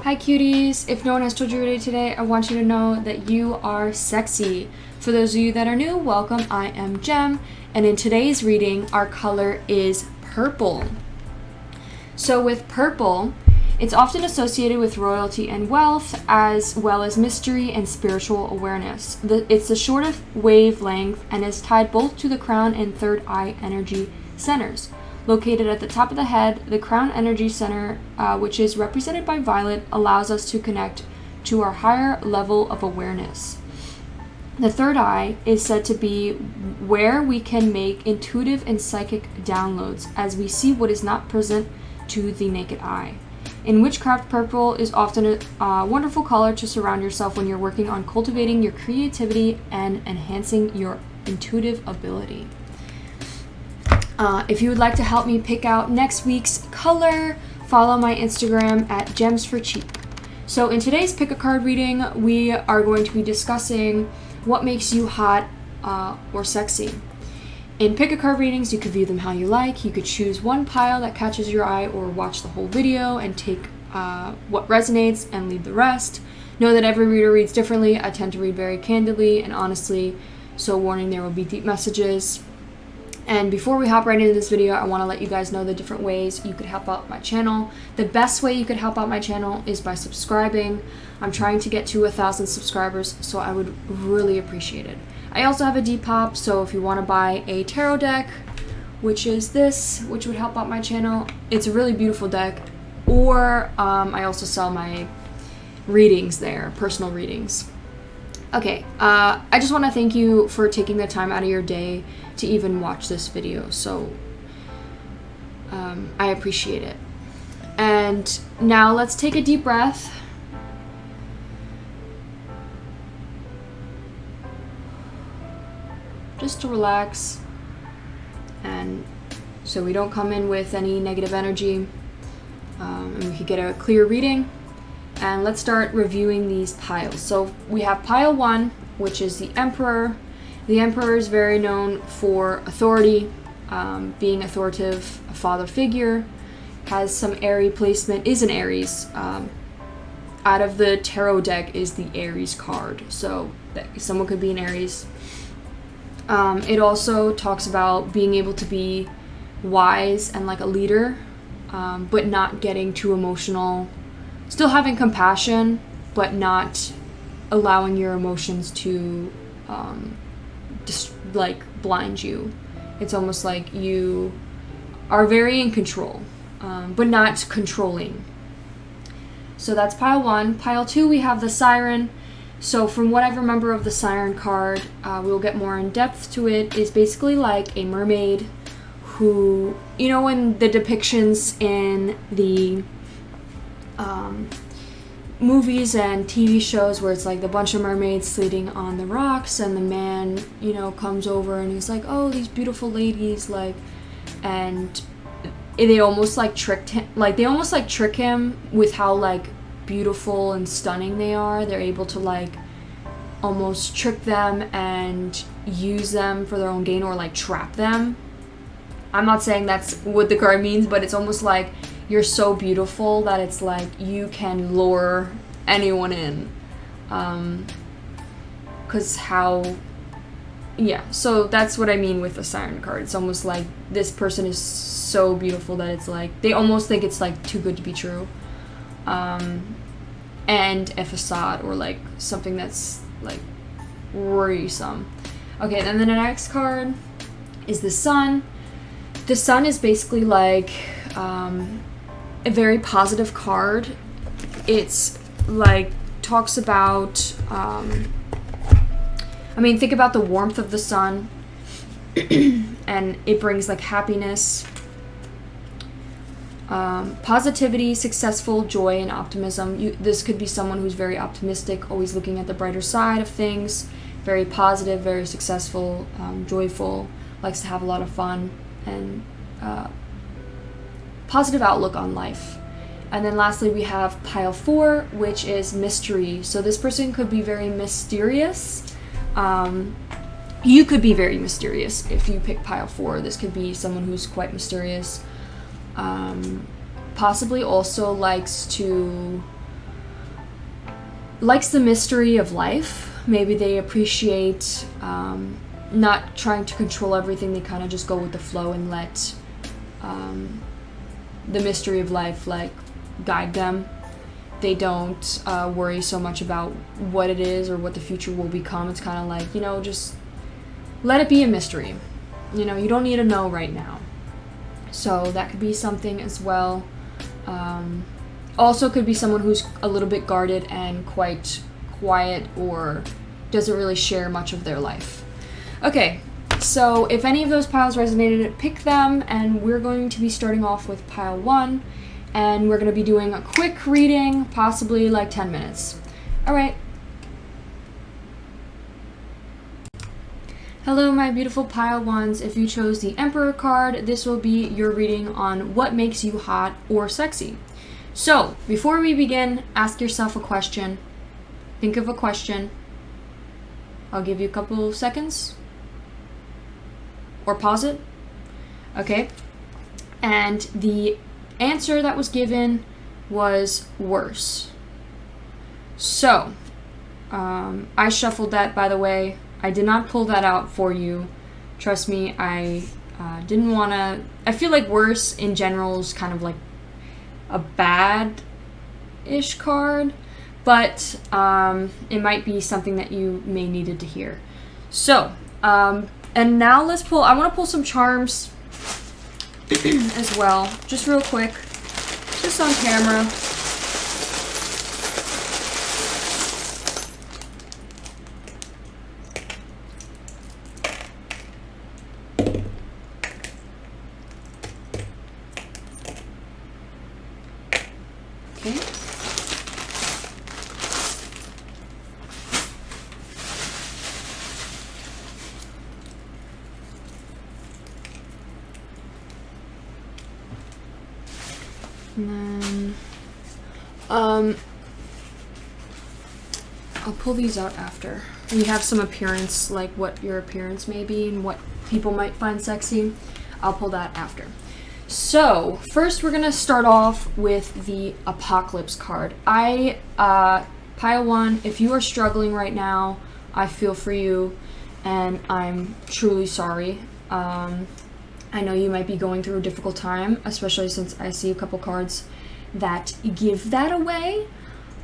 Hi cuties! If no one has told you already today, I want you to know that you are sexy. For those of you that are new, welcome. I am Jem, and in today's reading, our color is purple. So with purple, it's often associated with royalty and wealth, as well as mystery and spiritual awareness. It's the shortest wavelength and is tied both to the crown and third eye energy centers. Located at the top of the head, the crown energy center, which is represented by violet, allows us to connect to our higher level of awareness. The third eye is said to be where we can make intuitive and psychic downloads as we see what is not present to the naked eye. In witchcraft, purple is often a wonderful color to surround yourself when you're working on cultivating your creativity and enhancing your intuitive ability. If you would like to help me pick out next week's color, follow my Instagram at gemsforcheap. So in today's pick a card reading, we are going to be discussing what makes you hot or sexy. In pick a card readings, you could view them how you like. You could choose one pile that catches your eye or watch the whole video and take what resonates and leave the rest. Know that every reader reads differently. I tend to read very candidly and honestly, so warning, there will be deep messages. And before we hop right into this video, I want to let you guys know the different ways you could help out my channel. The best way you could help out my channel is by subscribing. I'm trying to get to 1,000 subscribers, so I would really appreciate it. I also have a DEPOP, so if you want to buy a tarot deck, which is this, which would help out my channel, it's a really beautiful deck. Or I also sell my readings there, personal readings. Okay, I just want to thank you for taking the time out of your day to even watch this video, so I appreciate it. And now let's take a deep breath. Just to relax, and so we don't come in with any negative energy, and we can get a clear reading. And let's start reviewing these piles. So we have pile 1, which is the Emperor. The Emperor is very known for authority, being authoritative, a father figure, has some airy placement, is an Aries. Out of the tarot deck is the Aries card, so someone could be an Aries. It also talks about being able to be wise and like a leader, but not getting too emotional. Still having compassion, but not allowing your emotions to just like blind you. It's almost like you are very in control, but not controlling. So that's pile 1. Pile 2, we have the Siren. So from what I remember of the Siren card, we'll get more in depth to it, is basically like a mermaid who, you know, in the depictions in the movies and TV shows where it's like the bunch of mermaids sleeping on the rocks, and the man, you know, comes over and he's like, oh, these beautiful ladies, like, and they almost like tricked him, like they almost like trick him with how like beautiful and stunning they are. They're able to like almost trick them and use them for their own gain, or like trap them. I'm not saying that's what the card means, but it's almost like you're so beautiful that it's like you can lure anyone in. So that's what I mean with the Siren card. It's almost like this person is so beautiful that it's like they almost think it's like too good to be true. And a facade, or like something that's like worrisome. Okay, then the next card is the Sun. The Sun is basically like a very positive card. It's like talks about think about the warmth of the sun and it brings like happiness, positivity, successful, joy, and optimism. This could be someone who's very optimistic, always looking at the brighter side of things, very positive, very successful, joyful, likes to have a lot of fun, and positive outlook on life. And then lastly, we have pile 4, which is mystery. So this person could be very mysterious. You could be very mysterious if you pick pile 4. This could be someone who's quite mysterious. Possibly also likes to likes the mystery of life. Maybe they appreciate not trying to control everything. They kind of just go with the flow and let the mystery of life like guide them. They don't worry so much about what it is or what the future will become. It's kind of like, you know, just let it be a mystery. You know, you don't need to know right now. So that could be something as well. Also could be someone who's a little bit guarded and quite quiet or doesn't really share much of their life. Okay, so if any of those piles resonated, pick them, and we're going to be starting off with pile 1, and we're going to be doing a quick reading, possibly like 10 minutes. All right. Hello, my beautiful pile 1s. If you chose the Emperor card, this will be your reading on what makes you hot or sexy. So, before we begin, ask yourself a question. Think of a question. I'll give you a couple of seconds. Or pause it. Okay. And the answer that was given was worse. So, I shuffled that, by the way. I did not pull that out for you. Trust me, I didn't want to... I feel like worse in general is kind of like a bad-ish card, but it might be something that you may needed to hear. So, and now let's pull... I want to pull some charms as well, just real quick, just on camera. And then, I'll pull these out after. We have some appearance, like what your appearance may be and what people might find sexy. I'll pull that after. So, first we're gonna start off with the Apocalypse card. Pile 1, if you are struggling right now, I feel for you, and I'm truly sorry. I know you might be going through a difficult time, especially since I see a couple cards that give that away.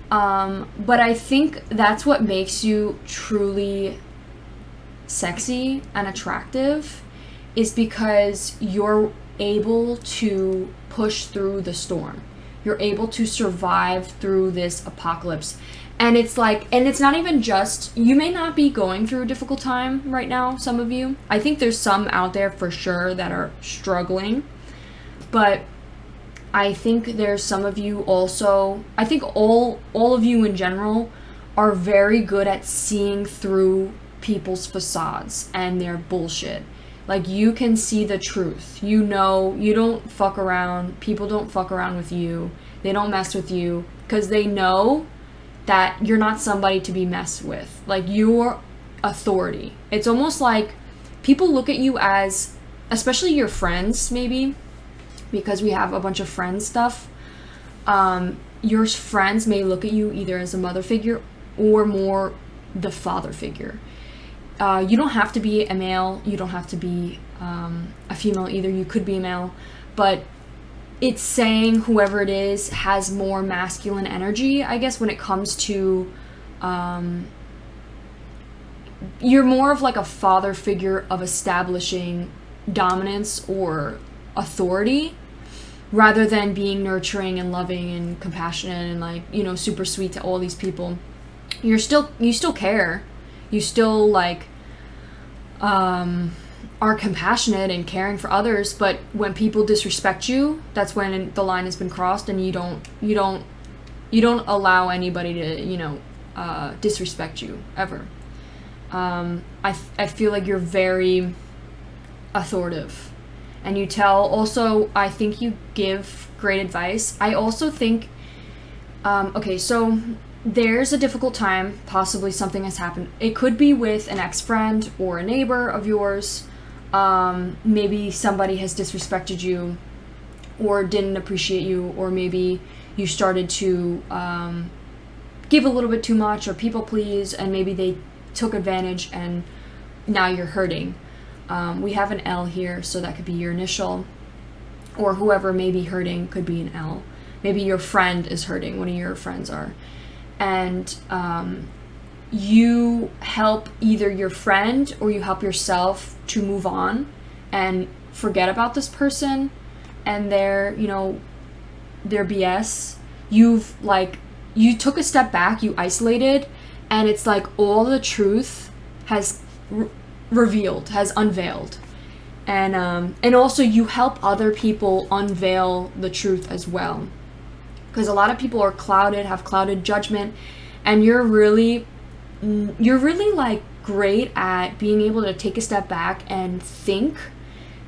But I think that's what makes you truly sexy and attractive, is because you're able to push through the storm. You're able to survive through this apocalypse. And it's like, and it's not even just, you may not be going through a difficult time right now, some of you. I think there's some out there for sure that are struggling. But I think there's some of you also, I think all of you in general are very good at seeing through people's facades and their bullshit. Like, you can see the truth. You know, you don't fuck around. People don't fuck around with you. They don't mess with you because they know that you're not somebody to be messed with. Like, you're authority. It's almost like people look at you as, especially your friends maybe, because we have a bunch of friends stuff. Your friends may look at you either as a mother figure or more the father figure. You don't have to be a male. You don't have to be a female either. You could be a male. But it's saying whoever it is has more masculine energy, I guess, when it comes to... you're more of like a father figure of establishing dominance or authority, rather than being nurturing and loving and compassionate and, like, you know, super sweet to all these people. You still care. You still, like, are compassionate and caring for others, but when people disrespect you, that's when the line has been crossed, and you don't allow anybody to, you know, disrespect you ever. I feel like you're very authoritative, and you tell. Also, I think you give great advice. I also think, okay, so there's a difficult time, possibly something has happened. It could be with an ex-friend or a neighbor of yours. Maybe somebody has disrespected you or didn't appreciate you, or maybe you started to give a little bit too much or people please, and maybe they took advantage and now you're hurting. We have an L here, so that could be your initial, or whoever may be hurting could be an L. Maybe your friend is hurting, one of your friends are. And you help either your friend or you help yourself to move on and forget about this person and their, you know, their BS. You took a step back, you isolated, and it's like all the truth has revealed, has unveiled. And also you help other people unveil the truth as well. Because a lot of people are clouded, have clouded judgment, and you're really like great at being able to take a step back and think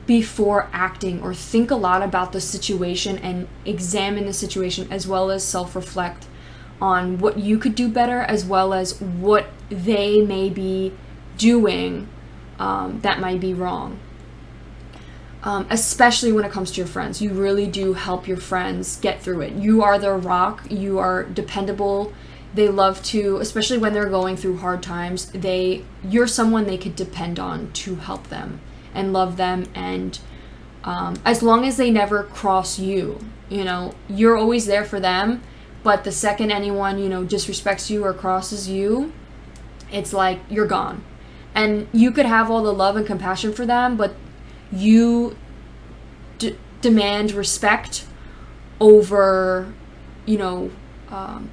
before acting, or think a lot about the situation and examine the situation, as well as self-reflect on what you could do better, as well as what they may be doing that might be wrong. Especially when it comes to your friends. You really do help your friends get through it. You are their rock. You are dependable. They love to, especially when they're going through hard times, you're someone they could depend on to help them and love them. And as long as they never cross you, you know, you're always there for them. But the second anyone, you know, disrespects you or crosses you, it's like you're gone. And you could have all the love and compassion for them, but you demand respect over, you know,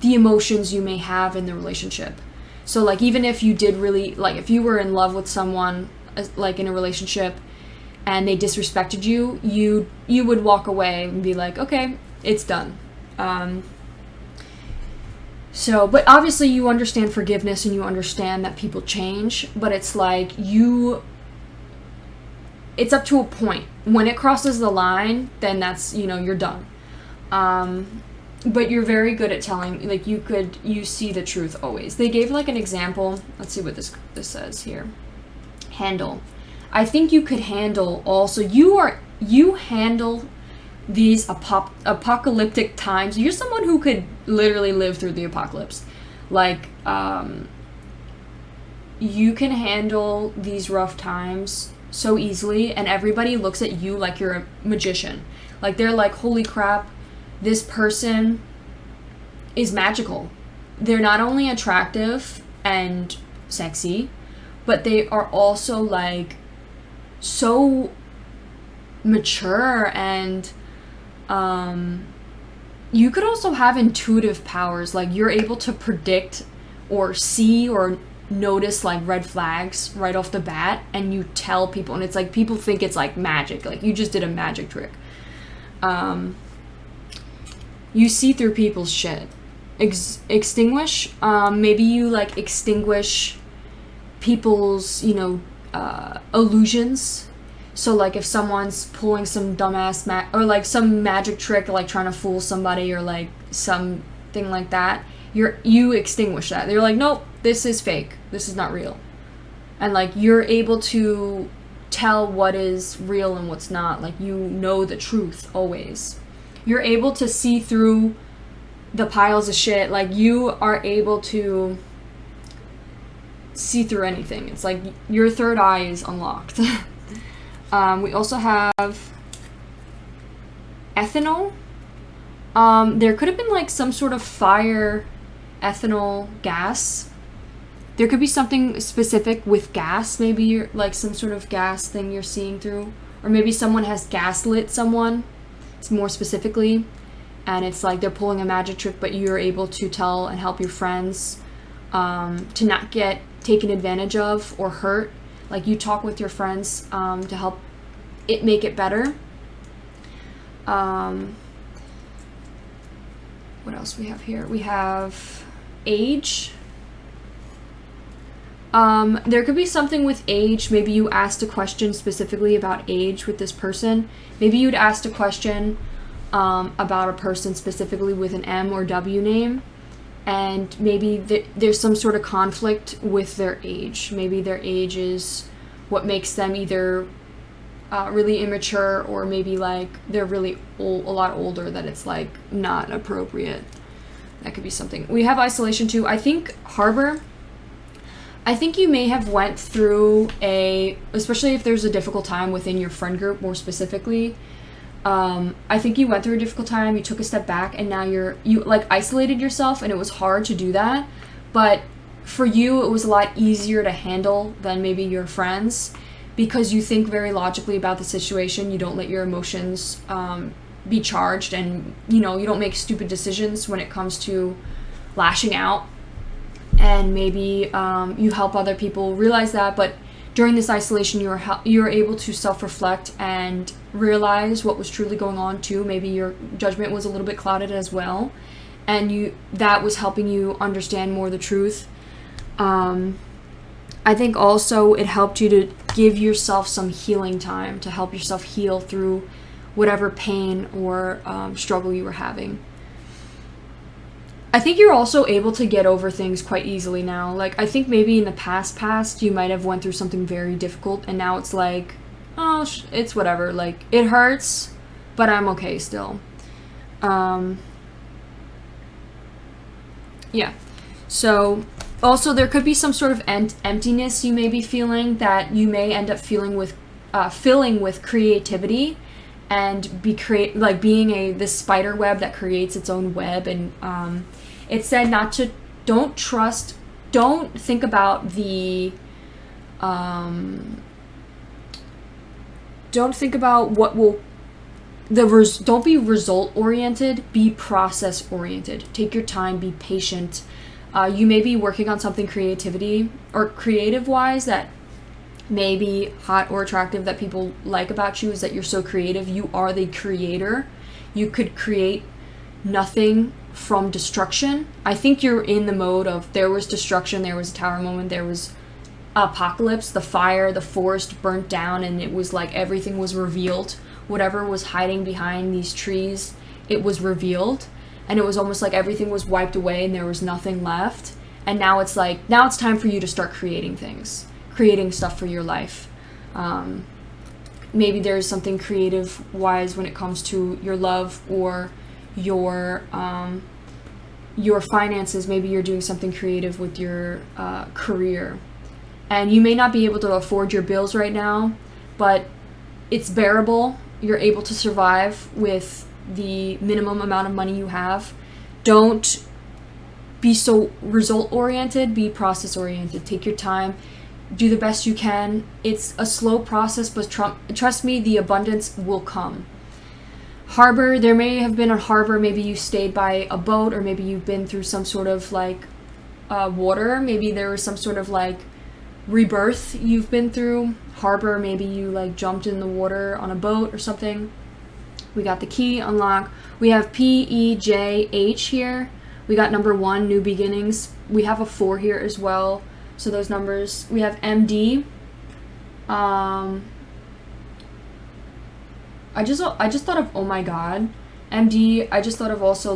the emotions you may have in the relationship. So like, even if you did really, like, if you were in love with someone, like in a relationship, and they disrespected you, you would walk away and be like, okay, it's done. So, but obviously you understand forgiveness and you understand that people change, but it's like it's up to a point. When it crosses the line, then that's, you know, you're done. But you're very good at telling, like, you see the truth always. They gave like an example. Let's see what this says here. Handle. I think you could handle also, you handle these apocalyptic times. You're someone who could literally live through the apocalypse. Like, you can handle these rough times so easily, and everybody looks at you like you're a magician. Like, they're like, holy crap, this person is magical. They're not only attractive and sexy, but they are also like so mature, and you could also have intuitive powers. Like, you're able to predict or see or notice like red flags right off the bat, and you tell people, and it's like people think it's like magic, like you just did a magic trick. You see through people's shit. Extinguish, maybe you like extinguish people's, you know, illusions. So like if someone's pulling some dumbass or like some magic trick, like trying to fool somebody or like something like that, you extinguish that. They're like, nope, this is fake. This is not real. And like you're able to tell what is real and what's not. Like, you know the truth always. You're able to see through the piles of shit. Like, you are able to see through anything. It's like your third eye is unlocked. We also have ethanol. There could have been like some sort of fire ethanol gas. There could be something specific with gas. Maybe you're like some sort of gas thing you're seeing through. Or maybe someone has gaslit someone, more specifically. And it's like they're pulling a magic trick, but you're able to tell and help your friends to not get taken advantage of or hurt. Like, you talk with your friends to help it make it better. What else we have here? We have age. There could be something with age. Maybe you asked a question specifically about age with this person. Maybe you'd asked a question about a person specifically with an M or W name, and maybe there's some sort of conflict with their age. Maybe their age is what makes them either really immature, or maybe like they're really a lot older, that it's like not appropriate. That could be something. We have isolation too. I think harbor. I think you may have went through especially if there's a difficult time within your friend group more specifically. I think you went through a difficult time, you took a step back, and now you like isolated yourself, and it was hard to do that. But for you, it was a lot easier to handle than maybe your friends, because you think very logically about the situation. You don't let your emotions be charged, and you don't make stupid decisions when it comes to lashing out. And maybe you help other people realize that, but during this isolation, you're able to self-reflect and realize what was truly going on too. Maybe your judgment was a little bit clouded as well, and that was helping you understand more the truth. I think also it helped you to give yourself some healing time to help yourself heal through whatever pain or struggle you were having. I think you're also able to get over things quite easily now. Like, I think maybe in the past, you might have went through something very difficult, and now it's like, oh, it's whatever. Like, it hurts, but I'm okay still. Yeah. So, also, there could be some sort of emptiness you may be feeling that you may end up filling with creativity, and being this spider web that creates its own web. And it said don't think about what will don't be result oriented, be process oriented. Take your time, be patient. You may be working on something creative wise that may be hot or attractive, that people like about you is that you're so creative. You are the creator. You could create nothing from destruction. I think you're in the mode of, there was destruction, there was a tower moment, there was apocalypse, the fire, the forest burnt down, and it was like everything was revealed. Whatever was hiding behind these trees, it was revealed, and it was almost like everything was wiped away and there was nothing left. And now it's time for you to start creating stuff for your life. Maybe there's something creative wise when it comes to your love or your finances. Maybe you're doing something creative with your career, and you may not be able to afford your bills right now, but it's bearable. You're able to survive with the minimum amount of money you have. Don't be so result oriented, be process oriented. Take your time, do the best you can. It's a slow process, but trust me, the abundance will come. Harbor, there may have been a harbor, maybe you stayed by a boat, or maybe you've been through some sort of water. Maybe there was some sort of rebirth you've been through. Harbor, maybe you jumped in the water on a boat or something. We got the key, unlock. We have PEJH here. We got number 1, new beginnings. We have a 4 here as well. So those numbers. We have MD. I just thought of, oh my god, MD. I just thought of also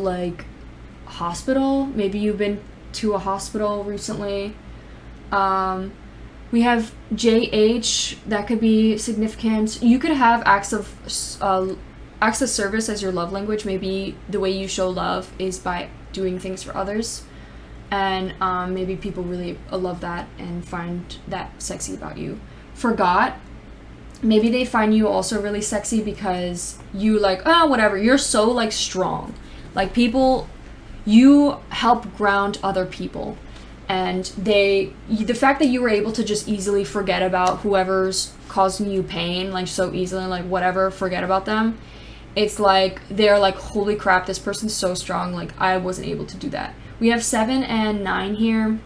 hospital. Maybe you've been to a hospital recently. We have JH. That could be significant. You could have acts of service as your love language. Maybe the way you show love is by doing things for others, and maybe people really love that and find that sexy about you. Forgot. Maybe they find you also really sexy because you whatever, you're so strong. People, you help ground other people, and the fact that you were able to just easily forget about whoever's causing you pain, so easily, whatever, forget about them. It's they're holy crap, this person's so strong, I wasn't able to do that. We have 7 and 9 here.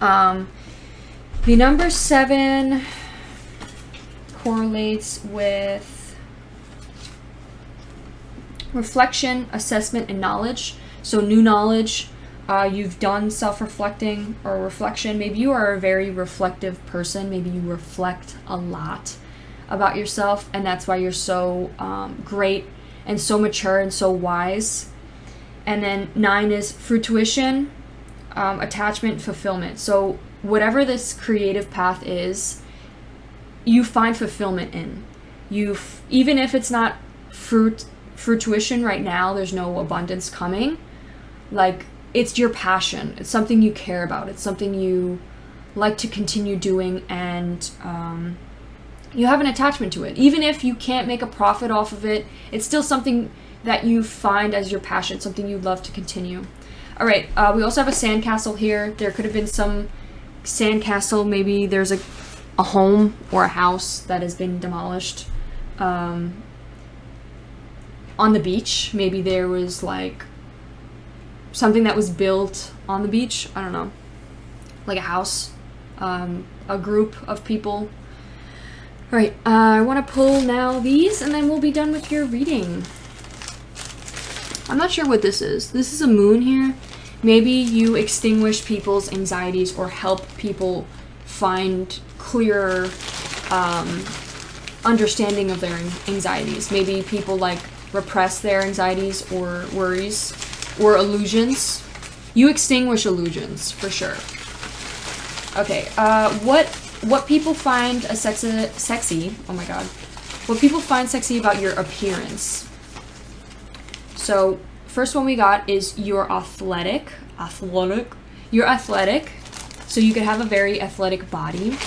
The number 7 correlates with reflection, assessment, and knowledge. So new knowledge, you've done self-reflecting or reflection. Maybe you are a very reflective person. Maybe you reflect a lot about yourself, and that's why you're so great and so mature and so wise. And then 9 is fruition, attachment, fulfillment. So whatever this creative path is, you find fulfillment in. Even if it's not fruition right now, there's no abundance coming. it's your passion. It's something you care about. It's something you like to continue doing, and you have an attachment to it. Even if you can't make a profit off of it, it's still something that you find as your passion, something you love to continue. All right, we also have a sandcastle here. There could have been some sandcastle. Maybe there's a home or a house that has been demolished on the beach. Maybe there was like something that was built on the beach. I don't know, like a house, a group of people. All right, I want to pull now these, and then we'll be done with your reading. I'm not sure what this is. This is a moon here. Maybe you extinguish people's anxieties or help people find clearer understanding of their anxieties. Maybe people like repress their anxieties or worries or illusions. You extinguish illusions for sure. Okay, what people find a sexy, oh my god. What people find sexy about your appearance. So, first one we got is you're athletic. You're athletic. So you could have a very athletic body.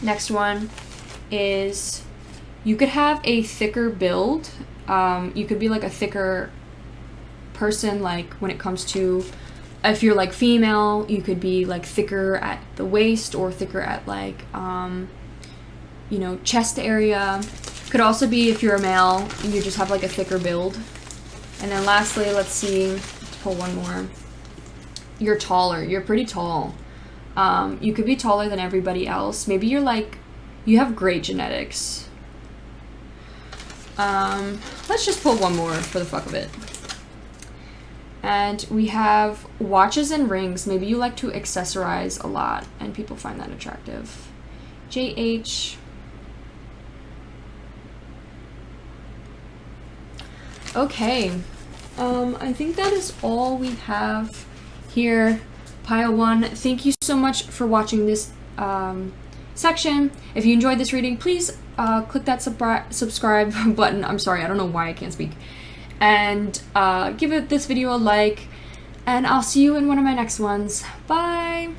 Next one is you could have a thicker build. You could be like a thicker person, like when it comes to, if you're like female, you could be like thicker at the waist or thicker at like, you know, chest area. Could also be if you're a male, you just have like a thicker build. And then lastly, let's see, let's pull one more. You're taller. You're pretty tall. You could be taller than everybody else. Maybe you're like, you have great genetics. Let's just pull one more for the fuck of it. And we have watches and rings. Maybe you like to accessorize a lot and people find that attractive. JH. Okay. I think that is all we have here. Pile 1, thank you so much for watching this section. If you enjoyed this reading, please click that subscribe button. I'm sorry, I don't know why I can't speak. And give this video a like, and I'll see you in one of my next ones. Bye!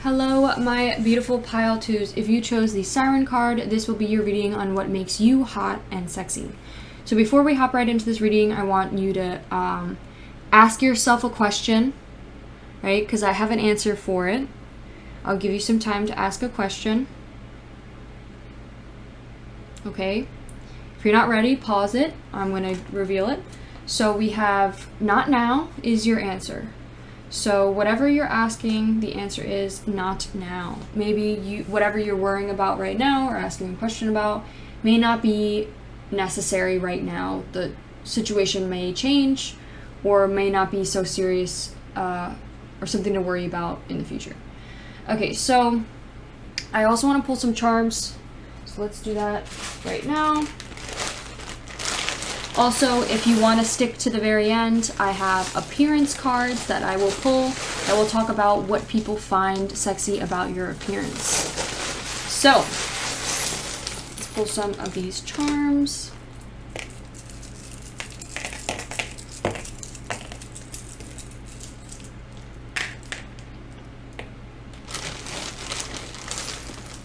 Hello, my beautiful pile 2s. If you chose the Siren card, this will be your reading on what makes you hot and sexy. So before we hop right into this reading, I want you to ask yourself a question, right? Because I have an answer for it. I'll give you some time to ask a question. Okay? If you're not ready, pause it. I'm going to reveal it. So we have not now is your answer. So whatever you're asking, the answer is not now. Maybe whatever you're worrying about right now or asking a question about may not be necessary right now. The situation may change or may not be so serious or something to worry about in the future. Okay, so I also want to pull some charms. So let's do that right now. Also, if you want to stick to the very end, I have appearance cards that I will pull that will talk about what people find sexy about your appearance. So, let's pull some of these charms.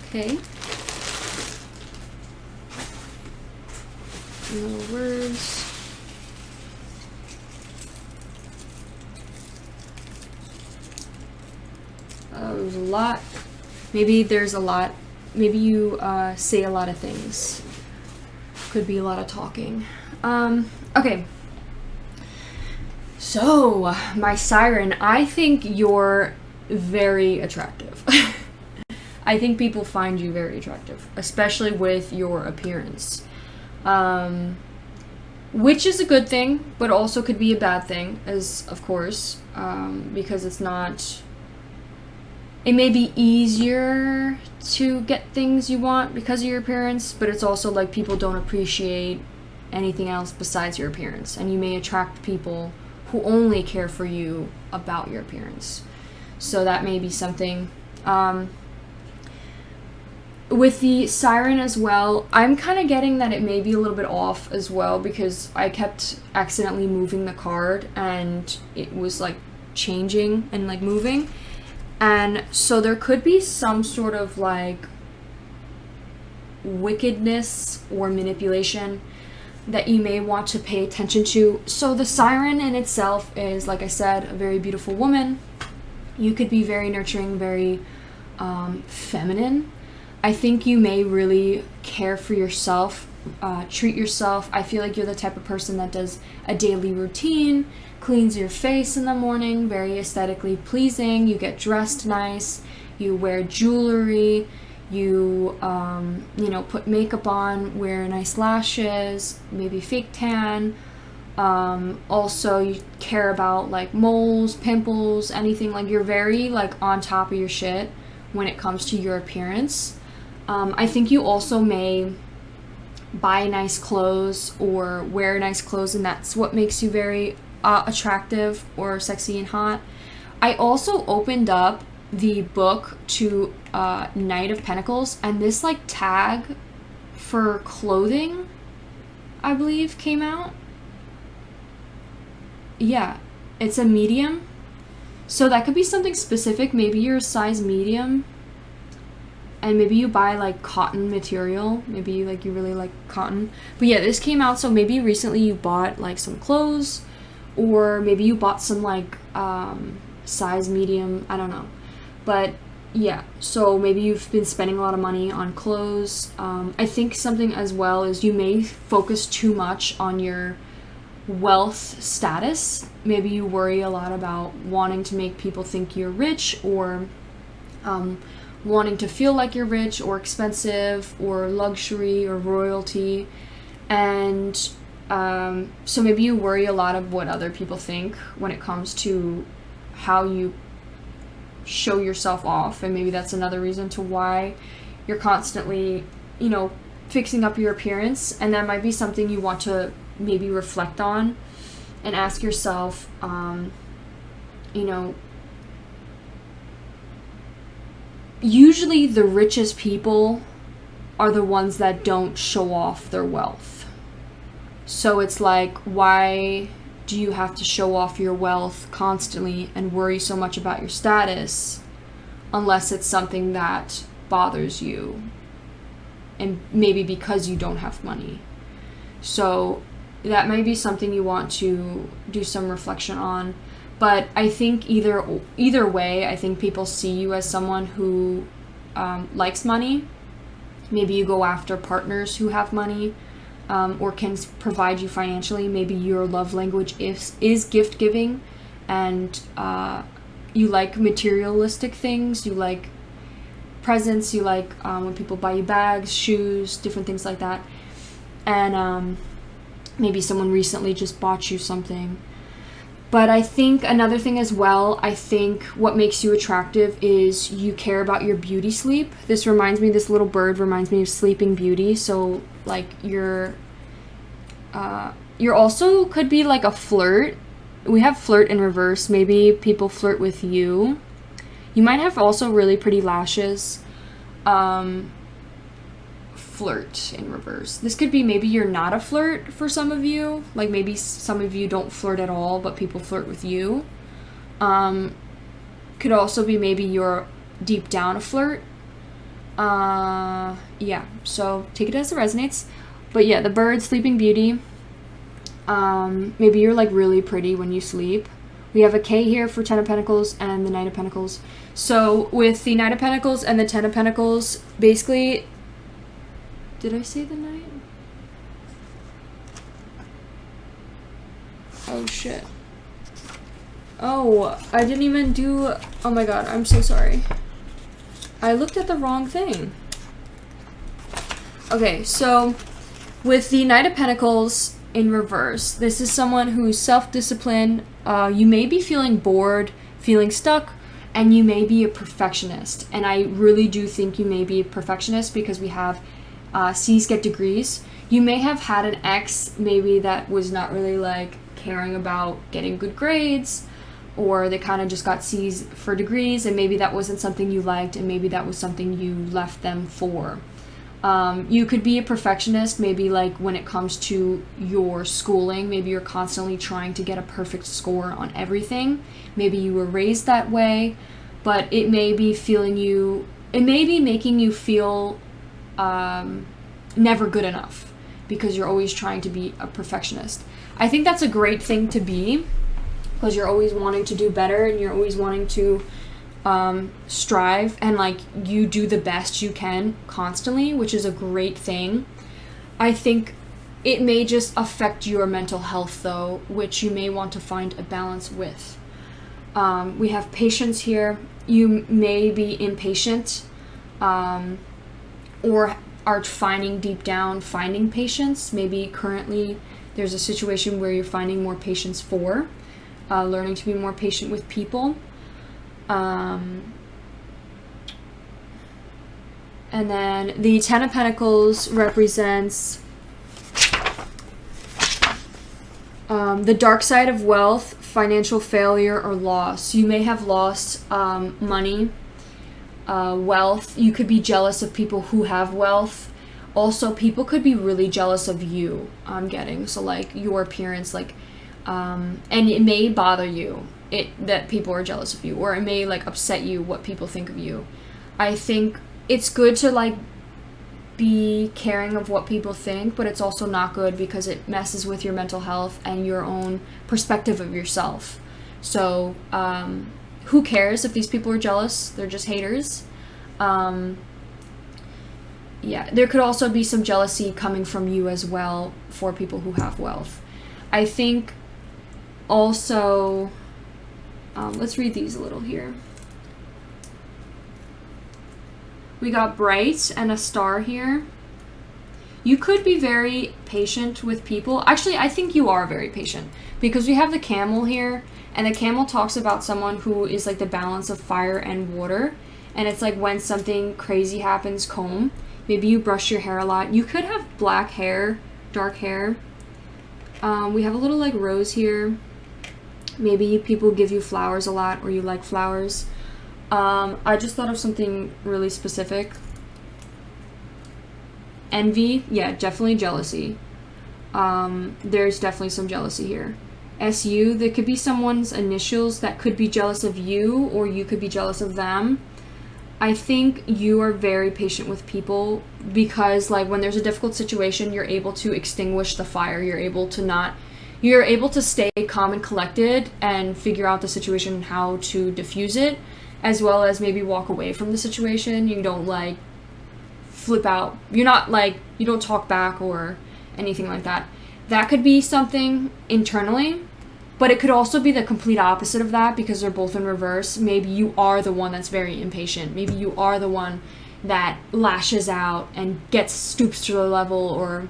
Okay. Little words. There's a lot. Maybe there's a lot. Maybe you say a lot of things. Could be a lot of talking. Okay. So, my siren, I think you're very attractive. I think people find you very attractive, especially with your appearance. Which is a good thing, but also could be a bad thing, as of course, because it's not, it may be easier to get things you want because of your appearance, but it's also like people don't appreciate anything else besides your appearance, and you may attract people who only care for you about your appearance. So that may be something. with the siren as well, I'm kind of getting that it may be a little bit off as well, because I kept accidentally moving the card and it was like changing and like moving. And so there could be some sort of like wickedness or manipulation that you may want to pay attention to. So the siren in itself is, like I said, a very beautiful woman. You could be very nurturing, very feminine. I think you may really care for yourself, treat yourself. I feel like you're the type of person that does a daily routine, cleans your face in the morning, very aesthetically pleasing. You get dressed nice, you wear jewelry, you put makeup on, wear nice lashes, maybe fake tan. Also, you care about like moles, pimples, anything. Like, you're very like on top of your shit when it comes to your appearance. I think you also may buy nice clothes or wear nice clothes, and that's what makes you very attractive or sexy and hot. I also opened up the book to Knight of Pentacles, and this like tag for clothing, I believe, came out. Yeah, it's a medium. So that could be something specific. Maybe you're a size medium, and maybe you buy like cotton material. Maybe you really like cotton. But yeah, this came out, so maybe recently you bought like some clothes, or maybe you bought some like size medium, I don't know. But yeah, so maybe you've been spending a lot of money on clothes. I think something as well is you may focus too much on your wealth status. Maybe you worry a lot about wanting to make people think you're rich, or wanting to feel like you're rich or expensive or luxury or royalty. And so maybe you worry a lot of what other people think when it comes to how you show yourself off. And maybe that's another reason to why you're constantly, fixing up your appearance. And that might be something you want to maybe reflect on and ask yourself, usually the richest people are the ones that don't show off their wealth. So it's like, why do you have to show off your wealth constantly and worry so much about your status, unless it's something that bothers you, and maybe because you don't have money? So that may be something you want to do some reflection on. But I think either way, I think people see you as someone who likes money. Maybe you go after partners who have money, or can provide you financially. Maybe your love language is gift giving, and you like materialistic things. You like presents. You like when people buy you bags, shoes, different things like that. And maybe someone recently just bought you something. But I think another thing as well, I think what makes you attractive is you care about your beauty sleep. This little bird reminds me of Sleeping Beauty. So like you're also could be like a flirt. We have flirt in reverse. Maybe people flirt with you. You might have also really pretty lashes. Flirt in reverse. This could be maybe you're not a flirt for some of you. Like maybe some of you don't flirt at all, but people flirt with you. Could also be maybe you're deep down a flirt. Yeah, so take it as it resonates. But yeah, the bird, Sleeping Beauty. Maybe you're like really pretty when you sleep. We have a K here for Ten of Pentacles and the Knight of Pentacles. So with the Knight of Pentacles and the Ten of Pentacles, basically, did I say the Knight? Oh shit. Oh, I didn't even do, oh my god, I'm so sorry. I looked at the wrong thing. Okay, so with the Knight of Pentacles in reverse, this is someone who's self-disciplined. You may be feeling bored, feeling stuck, and you may be a perfectionist. And I really do think you may be a perfectionist because we have C's get degrees. You may have had an ex maybe that was not really like caring about getting good grades, or they kind of just got C's for degrees, and maybe that wasn't something you liked, and maybe that was something you left them for. You could be a perfectionist, maybe like when it comes to your schooling, maybe you're constantly trying to get a perfect score on everything. Maybe you were raised that way, but it may be making you feel never good enough because you're always trying to be a perfectionist. I think that's a great thing to be, because you're always wanting to do better and you're always wanting to strive, and like you do the best you can constantly, which is a great thing. I think it may just affect your mental health though, which you may want to find a balance with. We have patience here. You may be impatient, or are finding patience. Maybe currently there's a situation where you're finding more patience for, learning to be more patient with people. And then the Ten of Pentacles represents the dark side of wealth, financial failure, or loss. You may have lost money, wealth. You could be jealous of people who have wealth. Also, people could be really jealous of you, I'm getting. So like your appearance, like, and it may bother you that people are jealous of you, or it may like upset you what people think of you. I think it's good to like be caring of what people think, but it's also not good because it messes with your mental health and your own perspective of yourself. So who cares if these people are jealous? They're just haters. Yeah, there could also be some jealousy coming from you as well for people who have wealth. I think also, let's read these a little here. We got bright and a star here. You could be very patient with people. Actually, I think you are very patient, because we have the camel here, and the camel talks about someone who is like the balance of fire and water. And it's like when something crazy happens, calm. Maybe you brush your hair a lot. You could have black hair, dark hair. We have a little like rose here. Maybe people give you flowers a lot, or you like flowers. I just thought of something really specific. Envy, yeah, definitely jealousy. There's definitely some jealousy here. SU, there could be someone's initials that could be jealous of you, or you could be jealous of them. I think you are very patient with people, because like when there's a difficult situation, you're able to extinguish the fire. You're able to stay calm and collected and figure out the situation and how to diffuse it, as well as maybe walk away from the situation. You don't like flip out. You're not like, you don't talk back or anything like that. That could be something internally, but it could also be the complete opposite of that, because they're both in reverse. Maybe you are the one that's very impatient. Maybe you are the one that lashes out and stoops to the level, or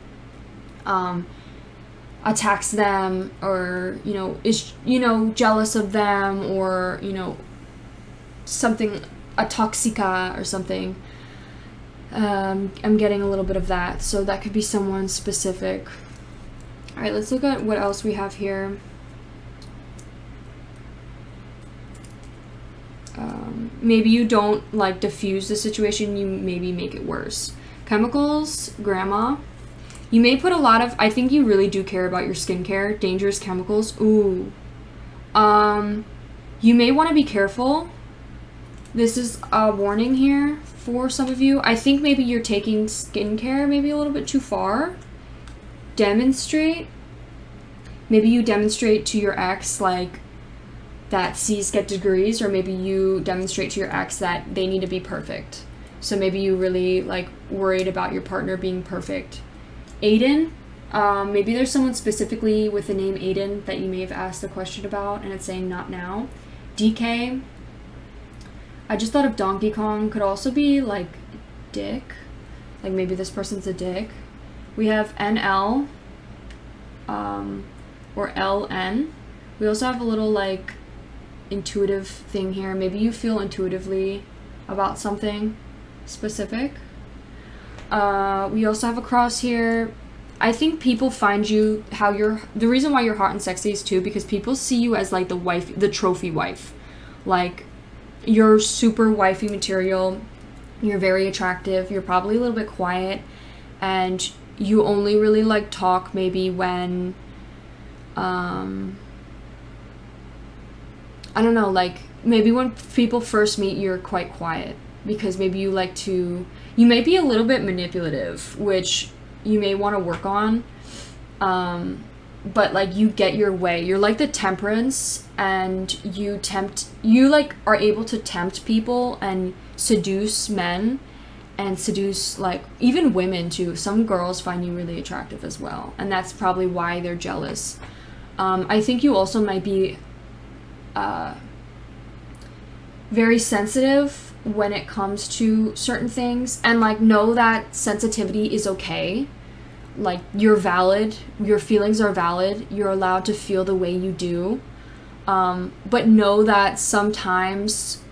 attacks them, or is jealous of them, or something, a toxica or something. I'm getting a little bit of that, so that could be someone specific. All right, let's look at what else we have here. Maybe you don't like diffuse the situation, you maybe make it worse. Chemicals, grandma. You may put a lot of, I think you really do care about your skincare. Dangerous chemicals. Ooh. You may want to be careful. This is a warning here for some of you. I think maybe you're taking skincare maybe a little bit too far. Demonstrate. Maybe you demonstrate to your ex like that C's get degrees, or maybe you demonstrate to your ex that they need to be perfect. So maybe you really like worried about your partner being perfect. Aiden, maybe there's someone specifically with the name Aiden that you may have asked a question about, and it's saying not now. DK, I just thought of Donkey Kong, could also be like dick, like maybe this person's a dick. We have NL, or LN. We also have a little like intuitive thing here. Maybe you feel intuitively about something specific. We also have a cross here. I think people find you the reason why you're hot and sexy is too because people see you as like the trophy wife. Like, you're super wifey material. You're very attractive. You're probably a little bit quiet, and you only really like talk maybe when, I don't know, like maybe when people first meet, you're quite quiet because maybe you may be a little bit manipulative, which you may want to work on. But like you get your way. You're like the temperance, and you like are able to tempt people and seduce men and seduce like even women too. Some girls find you really attractive as well, and that's probably why they're jealous. I think you also might be very sensitive when it comes to certain things, and like know that sensitivity is okay. Like, you're valid, your feelings are valid, you're allowed to feel the way you do, but know that sometimes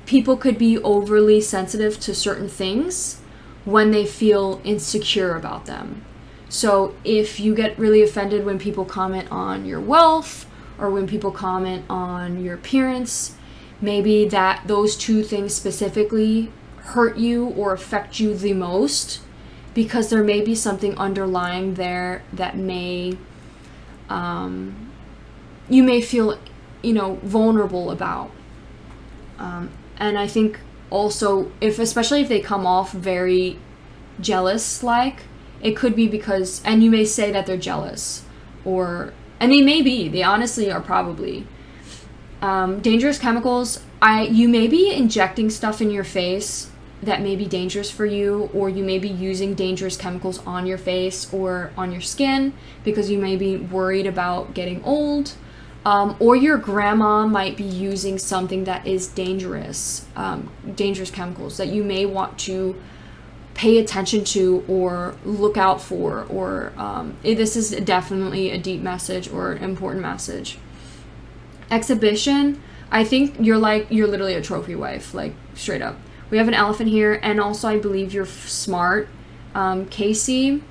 people could be overly sensitive to certain things when they feel insecure about them. So if you get really offended when people comment on your wealth or when people comment on your appearance, maybe those two things specifically hurt you or affect you the most, because there may be something underlying there that may, you may feel, vulnerable about. And I think also, especially if they come off very jealous-like, it could be because, and you may say that they're jealous, and they honestly are probably. Dangerous chemicals, you may be injecting stuff in your face that may be dangerous for you, or you may be using dangerous chemicals on your face or on your skin because you may be worried about getting old, or your grandma might be using something that is dangerous chemicals that you may want to pay attention to or look out for, or this is definitely a deep message or an important message. Exhibition, I think you're literally a trophy wife, like straight up. We have an elephant here, and also I believe you're smart. Casey,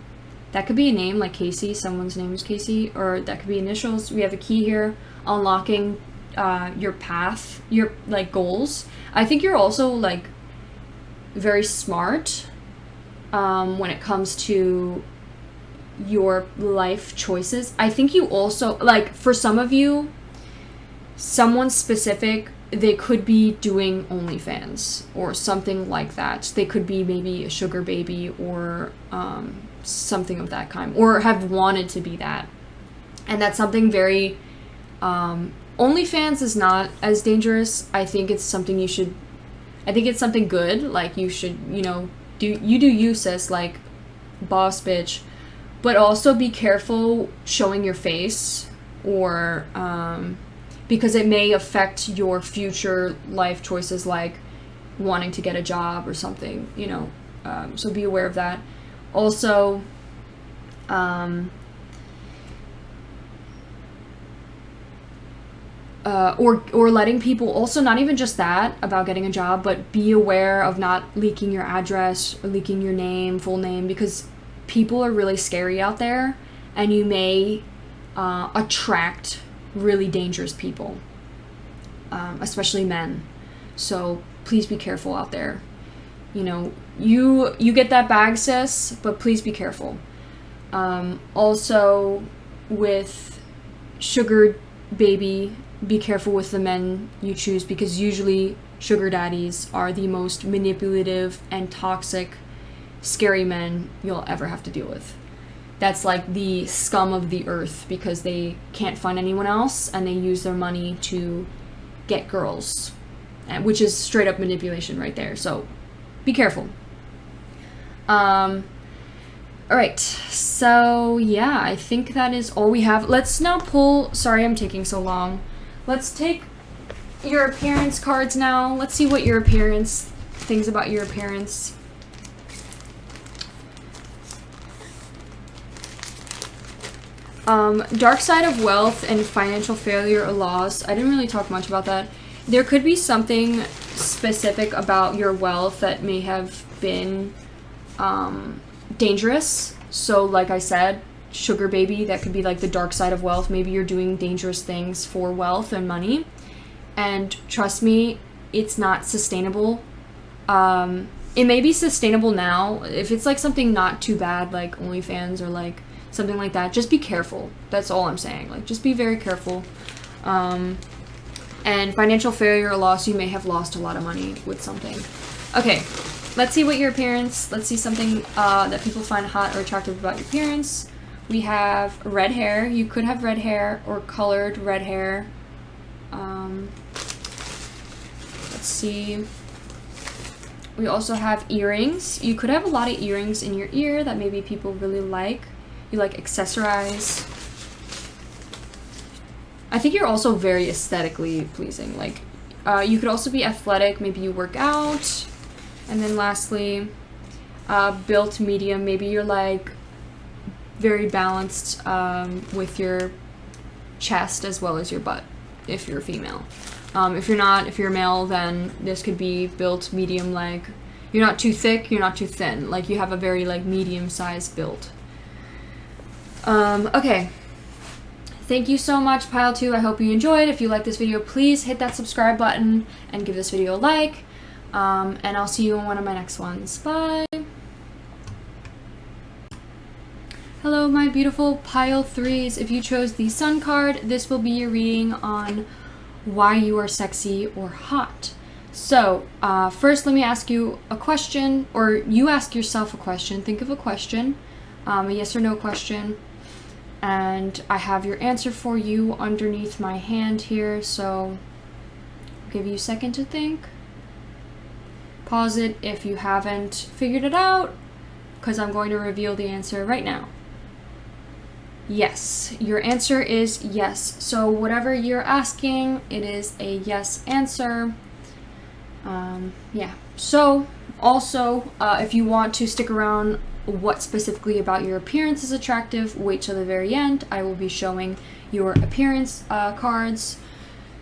that could be a name, like Casey, someone's name is Casey, or that could be initials. We have a key here, unlocking your path, your like goals. I think you're also like very smart when it comes to your life choices. I think you also, like, for some of you, someone specific, they could be doing OnlyFans or something like that. They could be maybe a sugar baby or something of that kind, or have wanted to be that. And that's something very... OnlyFans is not as dangerous. I think it's something it's something good. Like, you should, do you, sis, like, boss bitch. But also be careful showing your face, or... because it may affect your future life choices, like wanting to get a job or something, so be aware of that. Also, or letting people, also not even just that about getting a job, but be aware of not leaking your address or leaking your name, full name, because people are really scary out there, and you may attract really dangerous people, especially men. So please be careful out there. You get that bag, sis, but please be careful. Also, with sugar baby, be careful with the men you choose, because usually sugar daddies are the most manipulative and toxic, scary men you'll ever have to deal with. That's like the scum of the earth, because they can't find anyone else and they use their money to get girls, which is straight up manipulation right there. So be careful. All right. So yeah, I think that is all we have. Let's now pull, sorry I'm taking so long. Let's take your appearance cards now. Let's see what your appearance, things about your appearance. Dark side of wealth and financial failure or loss. I didn't really talk much about that. There could be something specific about your wealth that may have been dangerous So like I said, sugar baby, that could be like the dark side of wealth. Maybe you're doing dangerous things for wealth and money, and trust me, it's not sustainable. It may be sustainable now if it's like something not too bad, like OnlyFans or like something like that. Just be careful. That's all I'm saying. Like, just be very careful. And financial failure or loss, you may have lost a lot of money with something. Okay, let's see what your appearance, let's see something that people find hot or attractive about your appearance. We have red hair. You could have red hair or colored red hair. Let's see. We also have earrings. You could have a lot of earrings in your ear that maybe people really like. You like accessorize. I think you're also very aesthetically pleasing. Like, you could also be athletic. Maybe you work out. And then lastly, built medium. Maybe you're like very balanced with your chest as well as your butt if you're a female. If you're not, if you're a male, then this could be built medium. Like, you're not too thick, you're not too thin. Like, you have a very like medium-sized build. Okay. Thank you so much, Pile 2. I hope you enjoyed. If you like this video, please hit that subscribe button and give this video a like. And I'll see you in one of my next ones. Bye. Hello, my beautiful Pile 3s. If you chose the Sun card, this will be your reading on why you are sexy or hot. So, first let me ask you a question, or you ask yourself a question. Think of a question, a yes or no question. And I have your answer for you underneath my hand here, so I'll give you a second to think. Pause it if you haven't figured it out, because I'm going to reveal the answer right now. Yes, your answer is yes. So whatever you're asking, it is a yes answer. Yeah. So also, if you want to stick around, what specifically about your appearance is attractive, wait till the very end. I will be showing your appearance cards.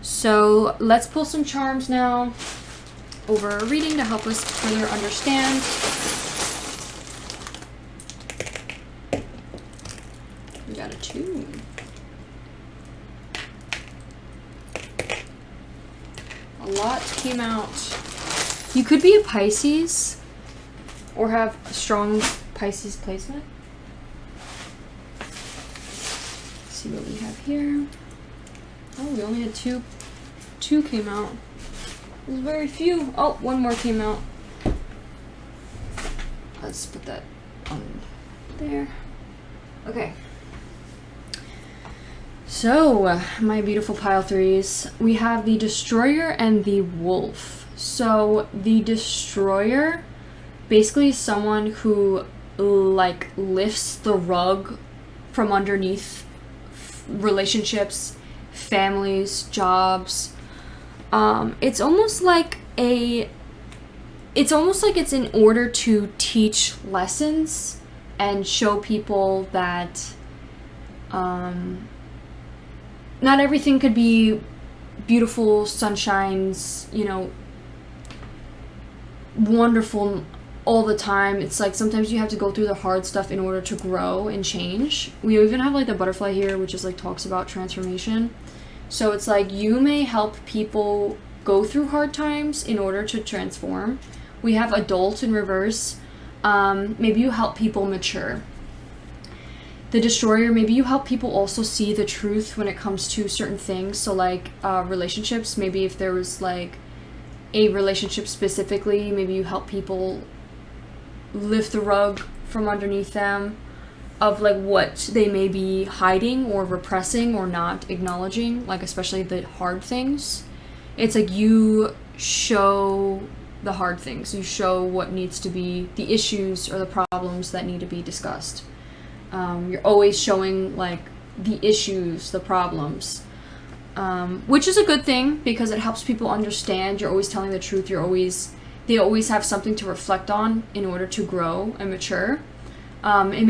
So let's pull some charms now over a reading to help us further understand. We got a 2. A lot came out. You could be a Pisces or have a strong Pisces placement. Let's see what we have here. Oh, we only had two came out. There's very few. Oh, one more came out. Let's put that on there. Okay. So, my beautiful Pile 3s, we have the Destroyer and the Wolf. So, the Destroyer, basically someone who like lifts the rug from underneath relationships, families, jobs. It's almost like it's in order to teach lessons and show people that not everything could be beautiful, sunshines, you know, wonderful all the time. It's like sometimes you have to go through the hard stuff in order to grow and change. We even have like the butterfly here, which is like talks about transformation. So it's like you may help people go through hard times in order to transform. We have adult in reverse. Maybe you help people mature. The Destroyer, maybe you help people also see the truth when it comes to certain things. So like relationships, maybe if there was like a relationship specifically, maybe you help people lift the rug from underneath them of like what they may be hiding or repressing or not acknowledging, like especially the hard things. It's like you show the hard things, you show what needs to be, the issues or the problems that need to be discussed. You're always showing like the issues, the problems, which is a good thing because it helps people understand. You're always telling the truth. They always have something to reflect on in order to grow and mature. It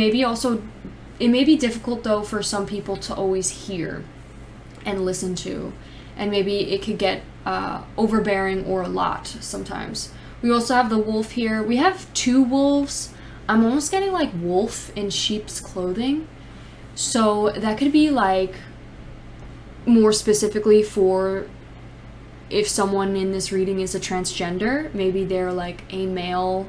may be difficult though for some people to always hear and listen to, and maybe it could get overbearing or a lot sometimes. We also have the Wolf here. We have 2 wolves. I'm almost getting like wolf in sheep's clothing. So that could be like more specifically for if someone in this reading is a transgender. Maybe they're like a male.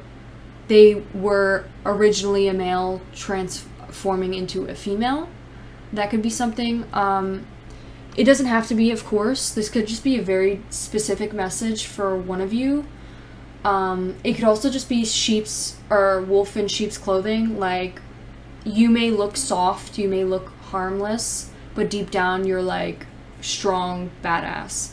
They were originally a male transforming into a female. That could be something. It doesn't have to be, of course. This could just be a very specific message for one of you. It could also just be sheep's or wolf in sheep's clothing. Like, you may look soft, you may look harmless, but deep down you're like strong, badass.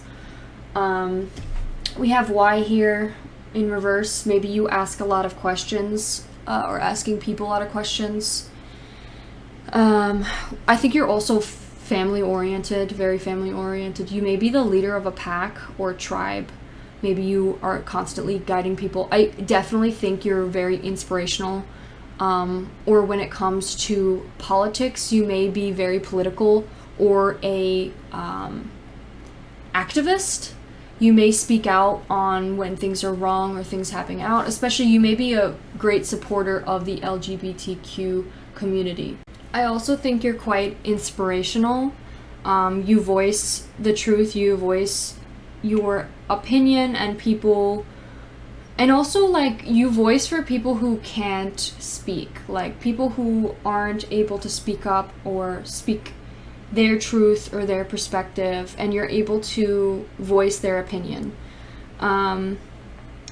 We have Y here in reverse. Maybe you ask a lot of questions, or asking people a lot of questions. I think you're also family-oriented, very family-oriented. You may be the leader of a pack or a tribe. Maybe you are constantly guiding people. I definitely think you're very inspirational. Or when it comes to politics, you may be very political or a activist. You may speak out on when things are wrong or things happening out. Especially, you may be a great supporter of the LGBTQ community. I also think you're quite inspirational. You voice the truth, you voice your opinion, and people, and also like you voice for people who can't speak, like people who aren't able to speak up or speak their truth or their perspective, and you're able to voice their opinion.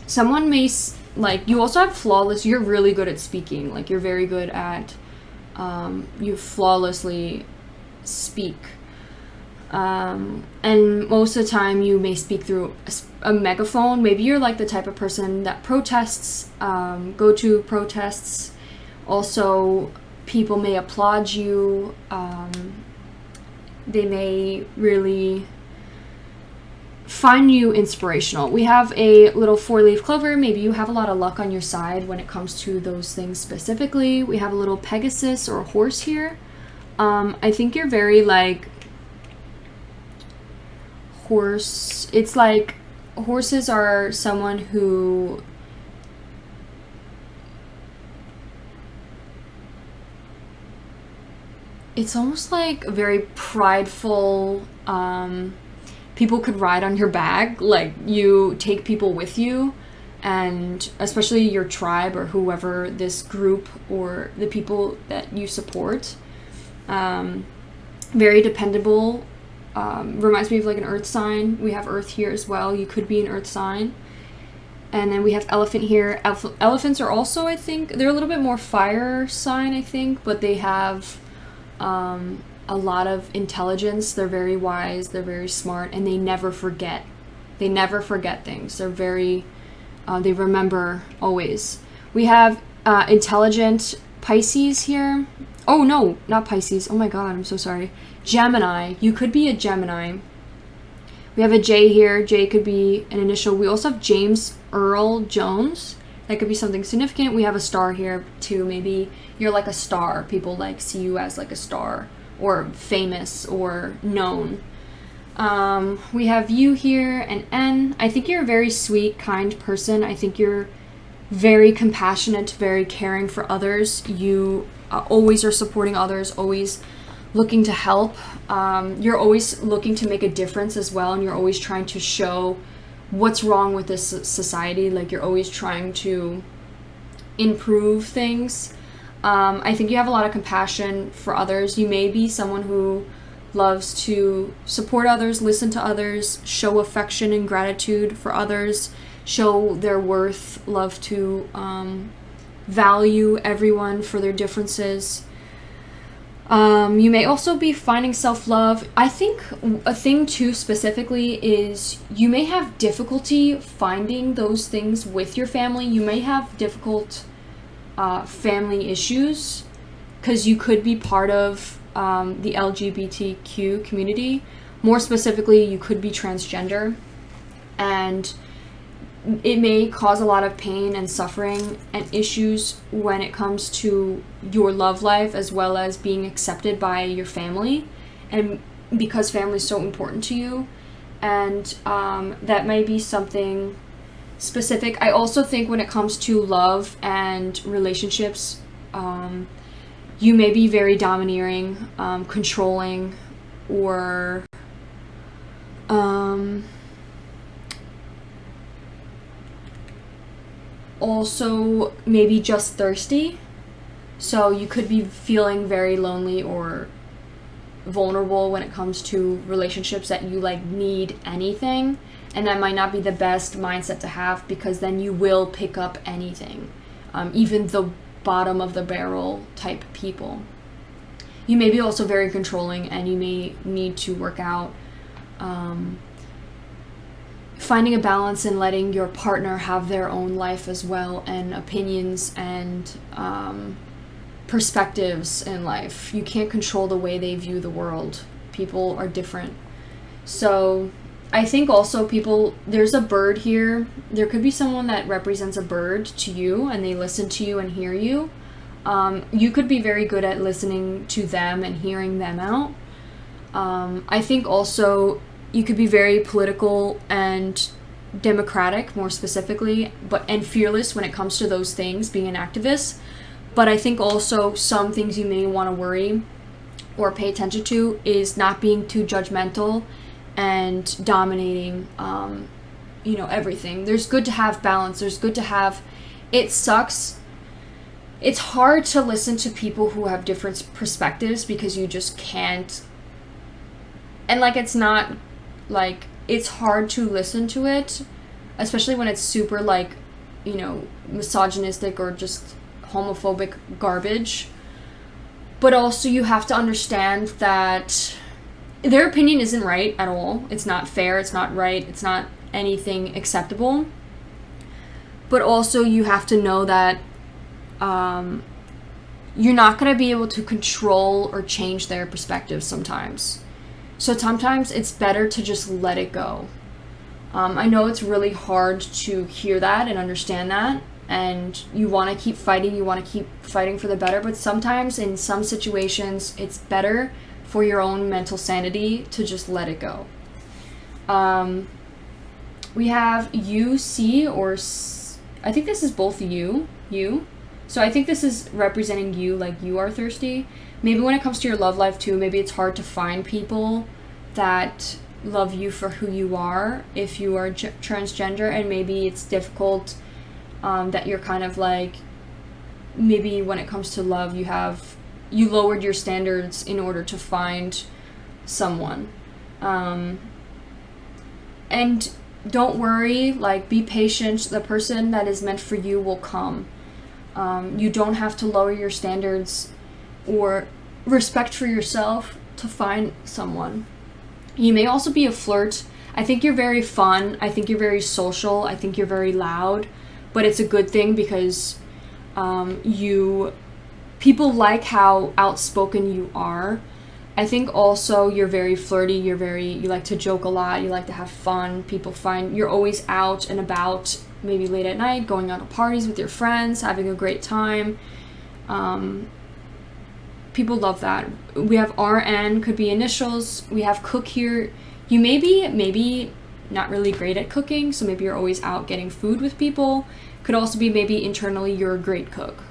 Someone may, like, you also have flawless, you're really good at speaking, like you're very good at, you flawlessly speak. And most of the time you may speak through a megaphone. Maybe you're like the type of person that protests, go to protests. Also, people may applaud you. They may really find you inspirational. We have a little 4-leaf clover. Maybe you have a lot of luck on your side when it comes to those things specifically. We have a little Pegasus or a horse here. I think you're very like horse. It's like horses are someone who it's almost like very prideful. People could ride on your back, like you take people with you, and especially your tribe or whoever, this group or the people that you support. Very dependable. Reminds me of like an earth sign. We have earth here as well. You could be an earth sign. And then we have elephant here. Elephants are also, I think, they're a little bit more fire sign, I think, but they have a lot of intelligence. They're very wise, they're very smart, and they never forget. They never forget things. They're very, they remember always. We have intelligent Pisces here. Oh no, not Pisces. Oh my god, I'm so sorry. Gemini. You could be a Gemini. We have a J here. J could be an initial. We also have James Earl Jones. That could be something significant. We have a star here too. Maybe you're like a star. People like see you as like a star or famous or known. We have U here and N. I think you're a very sweet, kind person. I think you're very compassionate, very caring for others. You always are supporting others, always looking to help. You're always looking to make a difference as well, and you're always trying to show what's wrong with this society. Like you're always trying to improve things. I think you have a lot of compassion for others. You may be someone who loves to support others, listen to others, show affection and gratitude for others, show their worth, love to value everyone for their differences. You may also be finding self-love. I think a thing too specifically is you may have difficulty finding those things with your family. You may have difficult family issues because you could be part of the LGBTQ community. More specifically, you could be transgender, and it may cause a lot of pain and suffering and issues when it comes to your love life as well as being accepted by your family, and because family is so important to you. And that may be something specific. I also think when it comes to love and relationships, you may be very domineering, controlling, or also maybe just thirsty. So you could be feeling very lonely or vulnerable when it comes to relationships, that you like need anything, and that might not be the best mindset to have, because then you will pick up anything, even the bottom of the barrel type people. You may be also very controlling, and you may need to work out finding a balance and letting your partner have their own life as well, and opinions and perspectives in life. You can't control the way they view the world. People are different. So I think also there's a bird here. There could be someone that represents a bird to you, and they listen to you and hear you. You could be very good at listening to them and hearing them out. I think also you could be very political and democratic, more specifically, and fearless when it comes to those things, being an activist. But I think also some things you may want to worry or pay attention to is not being too judgmental and dominating, everything. There's good to have balance. It sucks. It's hard to listen to people who have different perspectives, because you just can't. And it's hard to listen to it, especially when it's super misogynistic or just homophobic garbage. But also you have to understand that their opinion isn't right at all. It's not fair, it's not right, it's not anything acceptable. But also you have to know that you're not going to be able to control or change their perspective sometimes. So sometimes it's better to just let it go. I know it's really hard to hear that and understand that, and you want to keep fighting for the better, but sometimes in some situations it's better for your own mental sanity to just let it go. We have you, see, or I think this is both you. So I think this is representing you, like you are thirsty. Maybe when it comes to your love life too, maybe it's hard to find people that love you for who you are if you are transgender, and maybe it's difficult that you're kind of like, maybe when it comes to love, you lowered your standards in order to find someone. And don't worry, be patient. The person that is meant for you will come. You don't have to lower your standards or respect for yourself to find someone. You may also be a flirt. I think you're very fun. I think you're very social. I think you're very loud. But it's a good thing, because people like how outspoken you are. I think also you're very flirty. You like to joke a lot. You like to have fun. You're always out and about, maybe late at night, going out to parties with your friends, having a great time. People love that. We have RN, could be initials. We have cook here. You may be maybe not really great at cooking, so maybe you're always out getting food with people. Could also be maybe internally you're a great cook.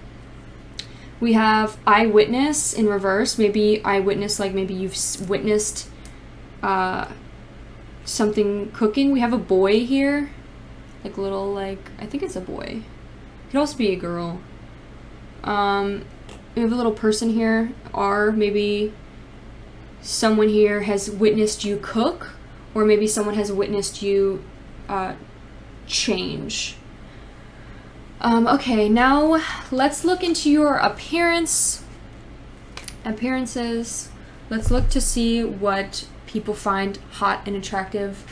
We have eyewitness in reverse. Maybe eyewitness, maybe you've witnessed something cooking. We have a boy here. I think it's a boy. Could also be a girl. We have a little person here. Maybe someone here has witnessed you cook, or maybe someone has witnessed you change. Okay, now let's look into your appearances. Let's look to see what people find hot and attractive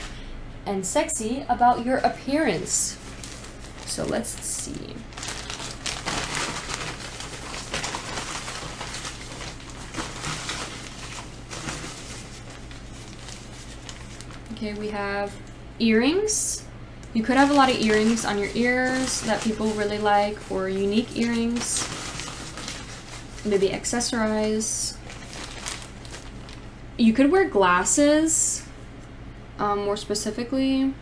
and sexy about your appearance. So let's see. Okay, we have earrings. You could have a lot of earrings on your ears that people really like, or unique earrings. Maybe accessorize. You could wear glasses, more specifically.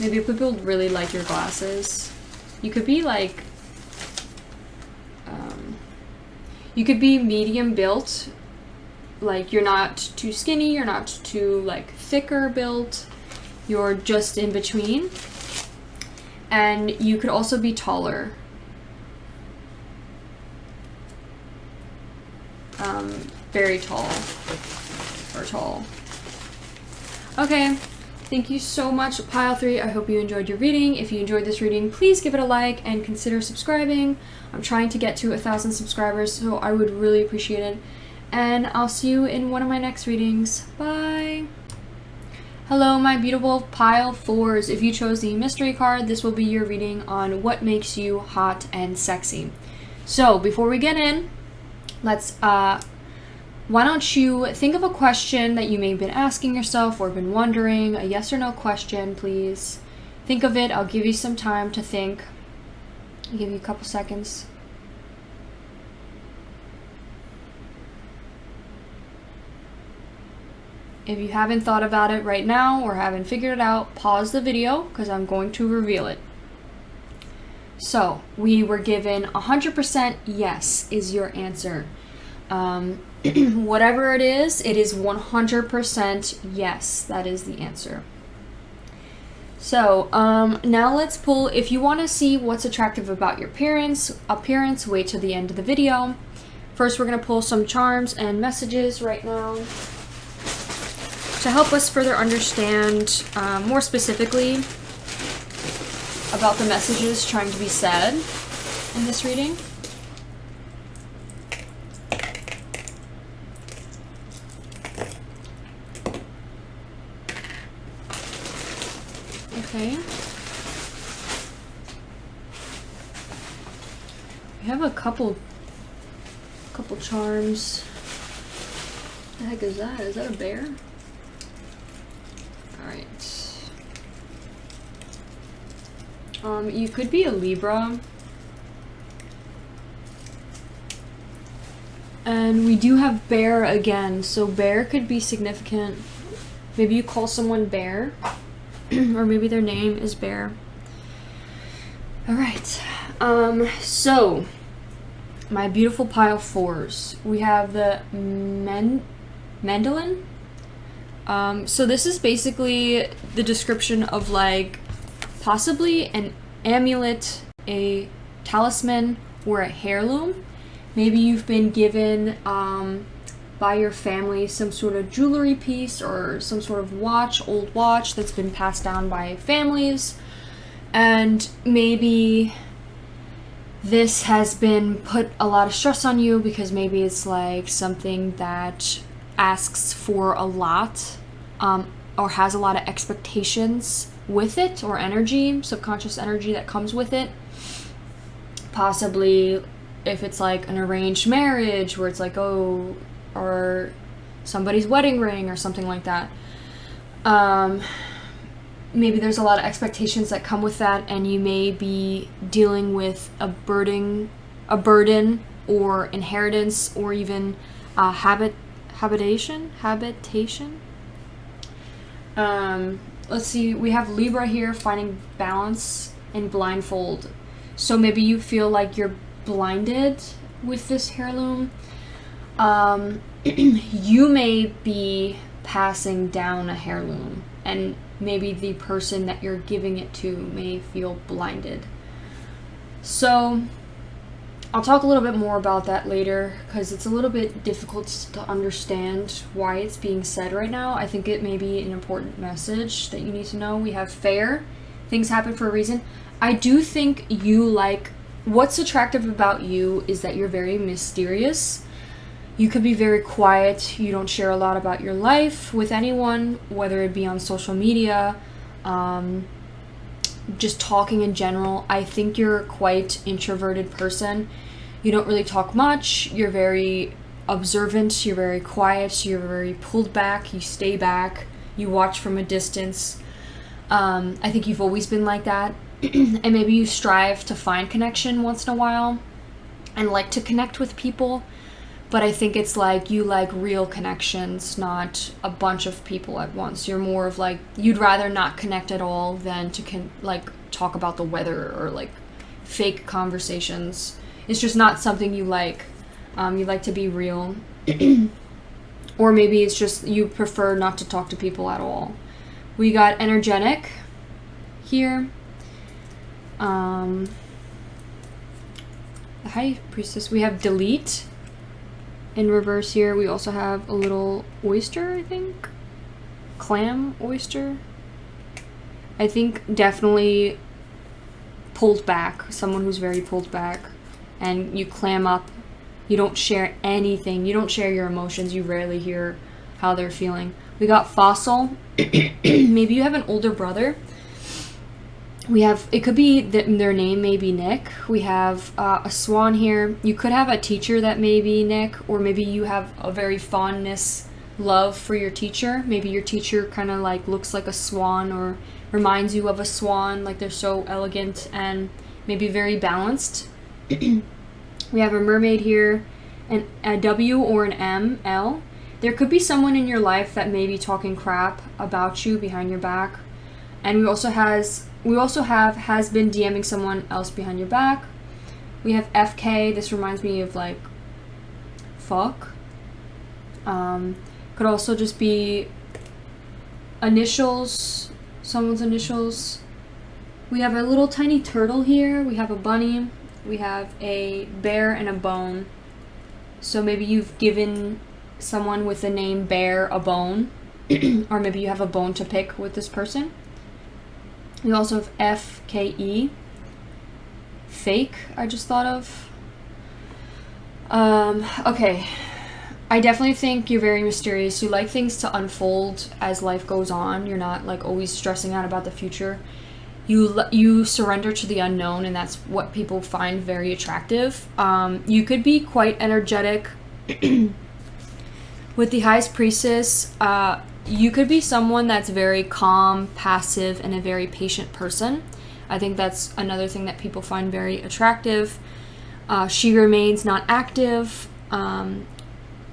Maybe people really like your glasses. You could be like, you could be medium built. Like, you're not too skinny, you're not too like thicker built. You're just in between. And you could also be taller. Very tall. Or tall. Okay. Thank you so much, Pile 3. I hope you enjoyed your reading. If you enjoyed this reading, please give it a like and consider subscribing. I'm trying to get to 1,000 subscribers, so I would really appreciate it. And I'll see you in one of my next readings. Bye! Hello, my beautiful Pile 4s. If you chose the mystery card, this will be your reading on what makes you hot and sexy. So, before we get in, let's, why don't you think of a question that you may have been asking yourself or been wondering, a yes or no question, please. Think of it. I'll give you some time to think. I'll give you a couple seconds. If you haven't thought about it right now or haven't figured it out, pause the video because I'm going to reveal it. So, we were given 100% yes is your answer. Whatever it is 100% yes. That is the answer. So, now let's pull, if you want to see what's attractive about your appearance, wait till the end of the video. First, we're going to pull some charms and messages right now to help us further understand more specifically about the messages trying to be said in this reading. Okay. We have a couple charms. What the heck is that? Is that a bear? Alright. You could be a Libra. And we do have bear again, so bear could be significant. Maybe you call someone bear. Or maybe their name is Bear. Alright. So, my beautiful Pile 4s. We have the medley. So this is basically the description of like possibly an amulet, a talisman, or a heirloom. Maybe you've been given by your family some sort of jewelry piece or some sort of old watch that's been passed down by families, and maybe this has been put a lot of stress on you because maybe it's like something that asks for a lot, or has a lot of expectations with it, or energy, subconscious energy that comes with it. Possibly if it's like an arranged marriage where it's like, oh, or somebody's wedding ring or something like that. Maybe there's a lot of expectations that come with that, and you may be dealing with a burden or inheritance, or even habitation. Let's see, we have Libra here, finding balance and blindfold. So maybe you feel like you're blinded with this heirloom. You may be passing down a heirloom, and maybe the person that you're giving it to may feel blinded. So I'll talk a little bit more about that later because it's a little bit difficult to understand why it's being said right now. I think it may be an important message that you need to know. We have fair. Things happen for a reason. I do think you what's attractive about you is that you're very mysterious. You could be very quiet. You don't share a lot about your life with anyone, whether it be on social media, just talking in general. I think you're a quite introverted person. You don't really talk much. You're very observant. You're very quiet. You're very pulled back. You stay back. You watch from a distance. I think you've always been like that. And maybe you strive to find connection once in a while and like to connect with people. but I think it's like you like real connections, not a bunch of people at once. You're more of like, you'd rather not connect at all than to like talk about the weather or like fake conversations. It's just not something you like. You like to be real. Or maybe it's just you prefer not to talk to people at all. We got energetic here. The High Priestess. We have delete in reverse here. We also have a little oyster, I think. Clam oyster. I think definitely pulled back. Someone who's very pulled back. And you clam up. You don't share anything. You don't share your emotions. You rarely hear how they're feeling. We got fossil. Maybe you have an older brother. We have, it could be their name may be Nick. We have a swan here. You could have a teacher that may be Nick, or maybe you have a very fondness, love for your teacher. Maybe your teacher kind of like looks like a swan or reminds you of a swan, like they're so elegant and maybe very balanced. We have a mermaid here, and a W or an M, L. There could be someone in your life that may be talking crap about you behind your back. And we also have has been DMing someone else behind your back. We have FK. This reminds me of like fuck. Could also just be initials, someone's initials. We have a little tiny turtle here. We have a bunny. We have a bear and a bone. So maybe you've given someone with the name Bear a bone, or maybe you have a bone to pick with this person. We also have FKE, fake, I just thought of. Okay, I definitely think you're very mysterious. You like things to unfold as life goes on. You're not like always stressing out about the future. You surrender to the unknown, and that's what people find very attractive. You could be quite energetic. With the Highest Priestess, you could be someone that's very calm, passive, and a very patient person. I think that's another thing that people find very attractive. She remains not active,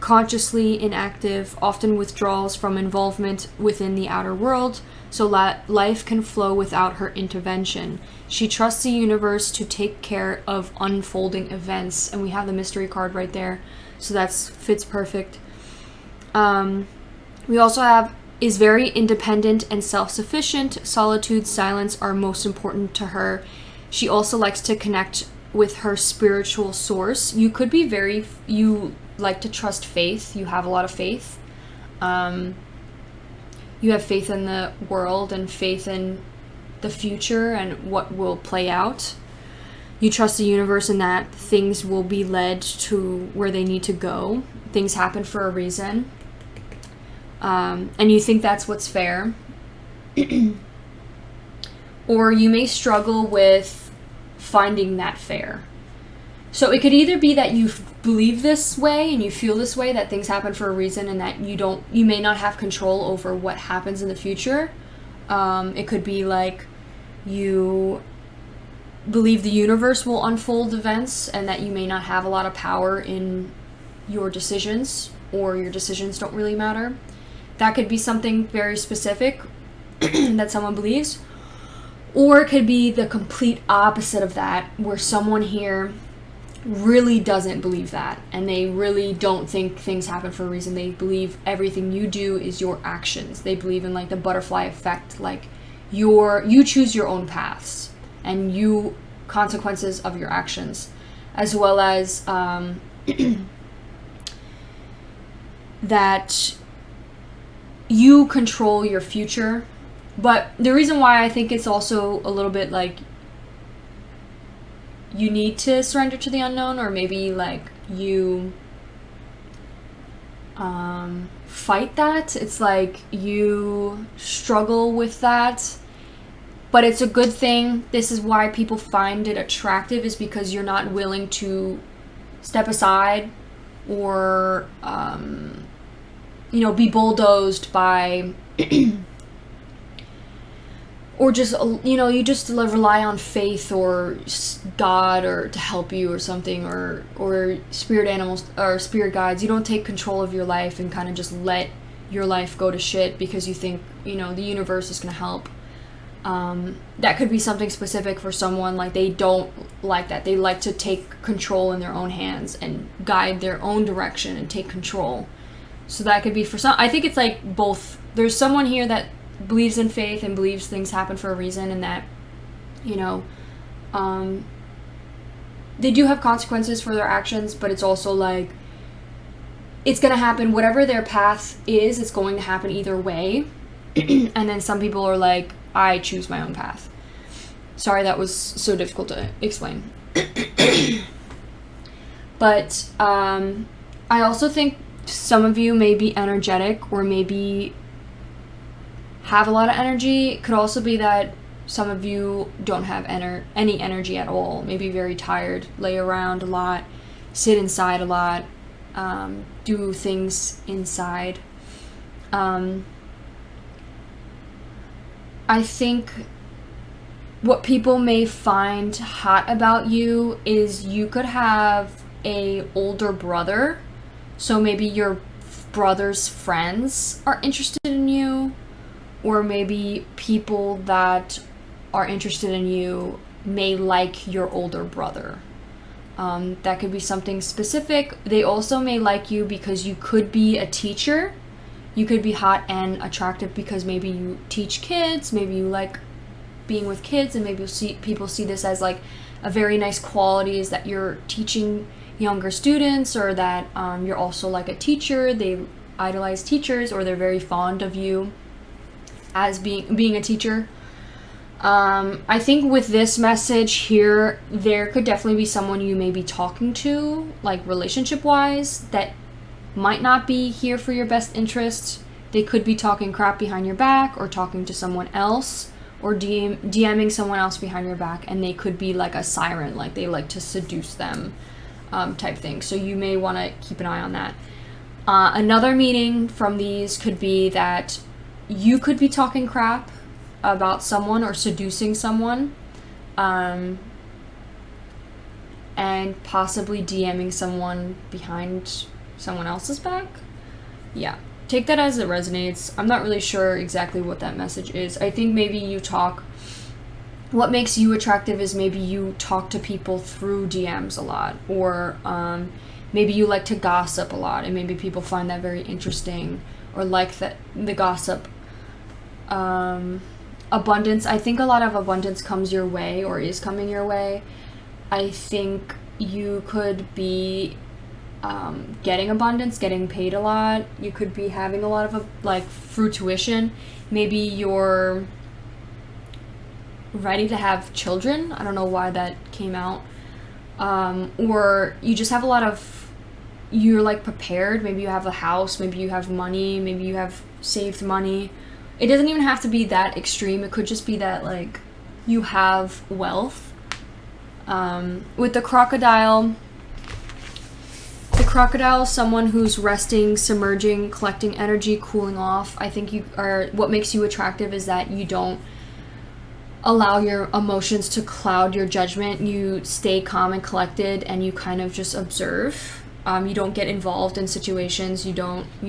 consciously inactive, often withdraws from involvement within the outer world, so that life can flow without her intervention. She trusts the universe to take care of unfolding events, and we have the mystery card right there, so that fits perfect. We also have is very independent and self-sufficient. Solitude, silence are most important to her. She also likes to connect with her spiritual source. You could be you like to trust faith. You have a lot of faith. You have faith in the world and faith in the future and what will play out. You trust the universe in that things will be led to where they need to go. Things happen for a reason. And you think that's what's fair. Or you may struggle with finding that fair. So it could either be that you believe this way and you feel this way, that things happen for a reason, and that you may not have control over what happens in the future. It could be like you believe the universe will unfold events and that you may not have a lot of power in your decisions, or your decisions don't really matter. That could be something very specific that someone believes. Or it could be the complete opposite of that, where someone here really doesn't believe that, and they really don't think things happen for a reason. They believe everything you do is your actions. They believe in like the butterfly effect, like you choose your own paths and you consequences of your actions, as well as that you control your future. But the reason why I think it's also a little bit like you need to surrender to the unknown, or maybe like you fight that. It's like you struggle with that, but it's a good thing. This is why people find it attractive, is because you're not willing to step aside or be bulldozed by or just, you know, you just rely on faith or God or to help you or something, or spirit animals or spirit guides. You don't take control of your life and kind of just let your life go to shit because you think, you know, the universe is going to help. That could be something specific for someone. Like, they don't like that. They like to take control in their own hands and guide their own direction and take control. So that could be for some. I think it's like both. There's someone here that believes in faith and believes things happen for a reason, and that, you know, they do have consequences for their actions, but it's also like, it's going to happen. Whatever their path is, it's going to happen either way. And then some people are like, I choose my own path. Sorry, that was so difficult to explain. But I also think some of you may be energetic, or maybe have a lot of energy. It could also be that some of you don't have any energy at all. Maybe very tired, lay around a lot, sit inside a lot, do things inside. I think what people may find hot about you is you could have a older brother. So maybe your brother's friends are interested in you, or maybe people that are interested in you may like your older brother. That could be something specific. They also may like you because you could be a teacher. You could be hot and attractive because maybe you teach kids, maybe you like being with kids, and maybe people see this as like a very nice quality, is that you're teaching younger students, or that you're also like a teacher. They idolize teachers, or they're very fond of you as being a teacher. I think with this message here, there could definitely be someone you may be talking to, like relationship-wise, that might not be here for your best interest. They could be talking crap behind your back, or talking to someone else, or DMing someone else behind your back, and they could be like a siren, like they like to seduce them, type thing. So you may want to keep an eye on that. Another meaning from these could be that you could be talking crap about someone or seducing someone, and possibly DMing someone behind someone else's back. Yeah, take that as it resonates. I'm not really sure exactly what that message is. I think maybe what makes you attractive is maybe you talk to people through DMs a lot, or maybe you like to gossip a lot, and maybe people find that very interesting, or like the gossip. Abundance. I think a lot of abundance comes your way, or is coming your way. I think you could be getting abundance, getting paid a lot. You could be having a lot of like fruition. Maybe you're ready to have children. I don't know why that came out. Or you just have you're like prepared. Maybe you have a house, maybe you have money, maybe you have saved money. It doesn't even have to be that extreme. It could just be that like you have wealth. With the crocodile is someone who's resting, submerging, collecting energy, cooling off. I think what makes you attractive is that you don't allow your emotions to cloud your judgment. You stay calm and collected, and you kind of just observe. You don't get involved in situations. You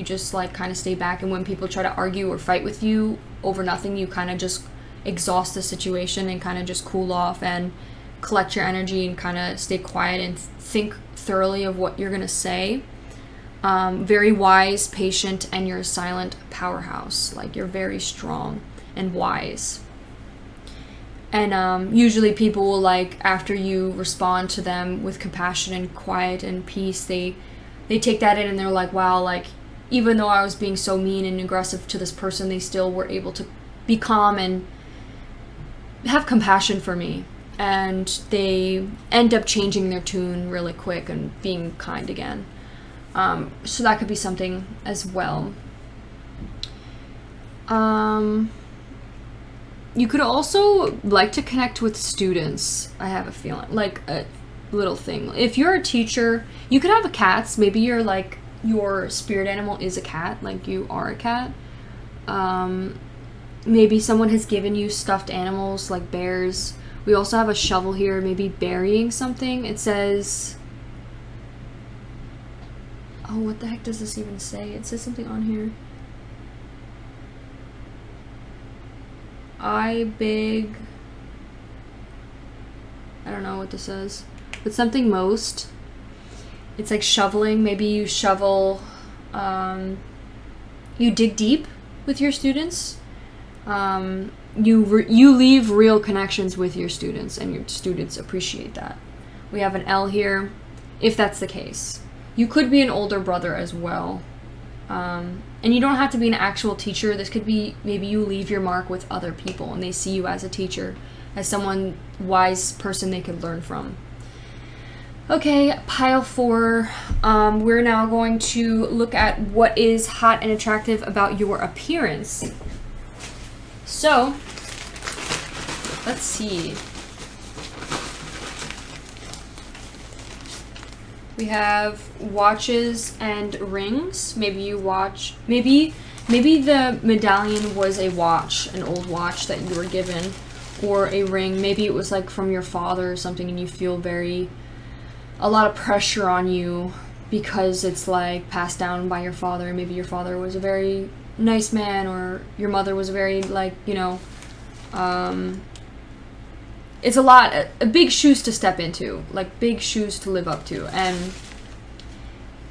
just like kind of stay back, and when people try to argue or fight with you over nothing, you kind of just exhaust the situation and kind of just cool off and collect your energy and kind of stay quiet and think thoroughly of what you're going to say. Very wise, patient, and you're a silent powerhouse. Like, you're very strong and wise. And usually people will, like, after you respond to them with compassion and quiet and peace, they take that in and they're like, wow, like, even though I was being so mean and aggressive to this person, they still were able to be calm and have compassion for me. And they end up changing their tune really quick and being kind again. So that could be something as well. You could also like to connect with students, I have a feeling, like a little thing. If you're a teacher, you could have cats. Maybe you're like, your spirit animal is a cat, like you are a cat. Maybe someone has given you stuffed animals like bears. We also have a shovel here, maybe burying something. It says, oh, what the heck does this even say? It says something on here. I don't know what this says, but something most. It's like shoveling. Maybe you shovel, you dig deep with your students. You leave real connections with your students, and your students appreciate that. We have an L here, if that's the case. You could be an older brother as well. And you don't have to be an actual teacher. This could be maybe you leave your mark with other people and they see you as a teacher, as someone wise person they could learn from. Okay, pile 4. We're now going to look at what is hot and attractive about your appearance. So, let's see. We have watches and rings. Maybe you watch, maybe the medallion was a watch, an old watch that you were given, or a ring. Maybe it was like from your father or something, and you feel a lot of pressure on you because it's like passed down by your father. Maybe your father was a very nice man, or your mother was a very, like, you know, it's a big shoes to step into, like big shoes to live up to, and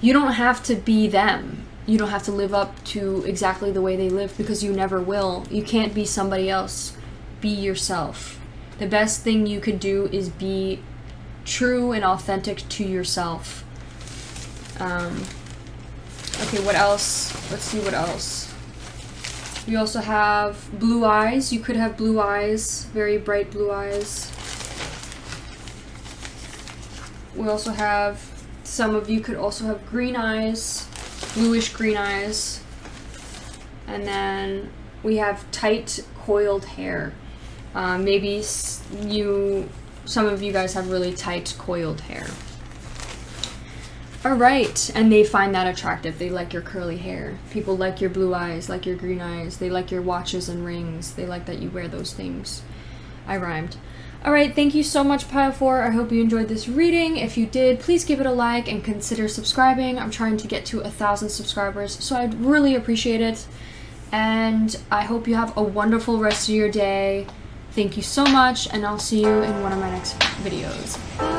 you don't have to be them. You don't have to live up to exactly the way they live, because you never will. You can't be somebody else. Be yourself. The best thing you could do is be true and authentic to yourself. Okay, what else? Let's see what else. We also have blue eyes. You could have blue eyes, very bright blue eyes. We also have, some of you could also have green eyes, bluish green eyes. And then we have tight coiled hair. Maybe some of you guys have really tight coiled hair. Alright, and they find that attractive. They like your curly hair. People like your blue eyes, like your green eyes. They like your watches and rings. They like that you wear those things. I rhymed. Alright, thank you so much, Pile 4. I hope you enjoyed this reading. If you did, please give it a like and consider subscribing. I'm trying to get to 1,000 subscribers, so I'd really appreciate it. And I hope you have a wonderful rest of your day. Thank you so much, and I'll see you in one of my next videos. Bye!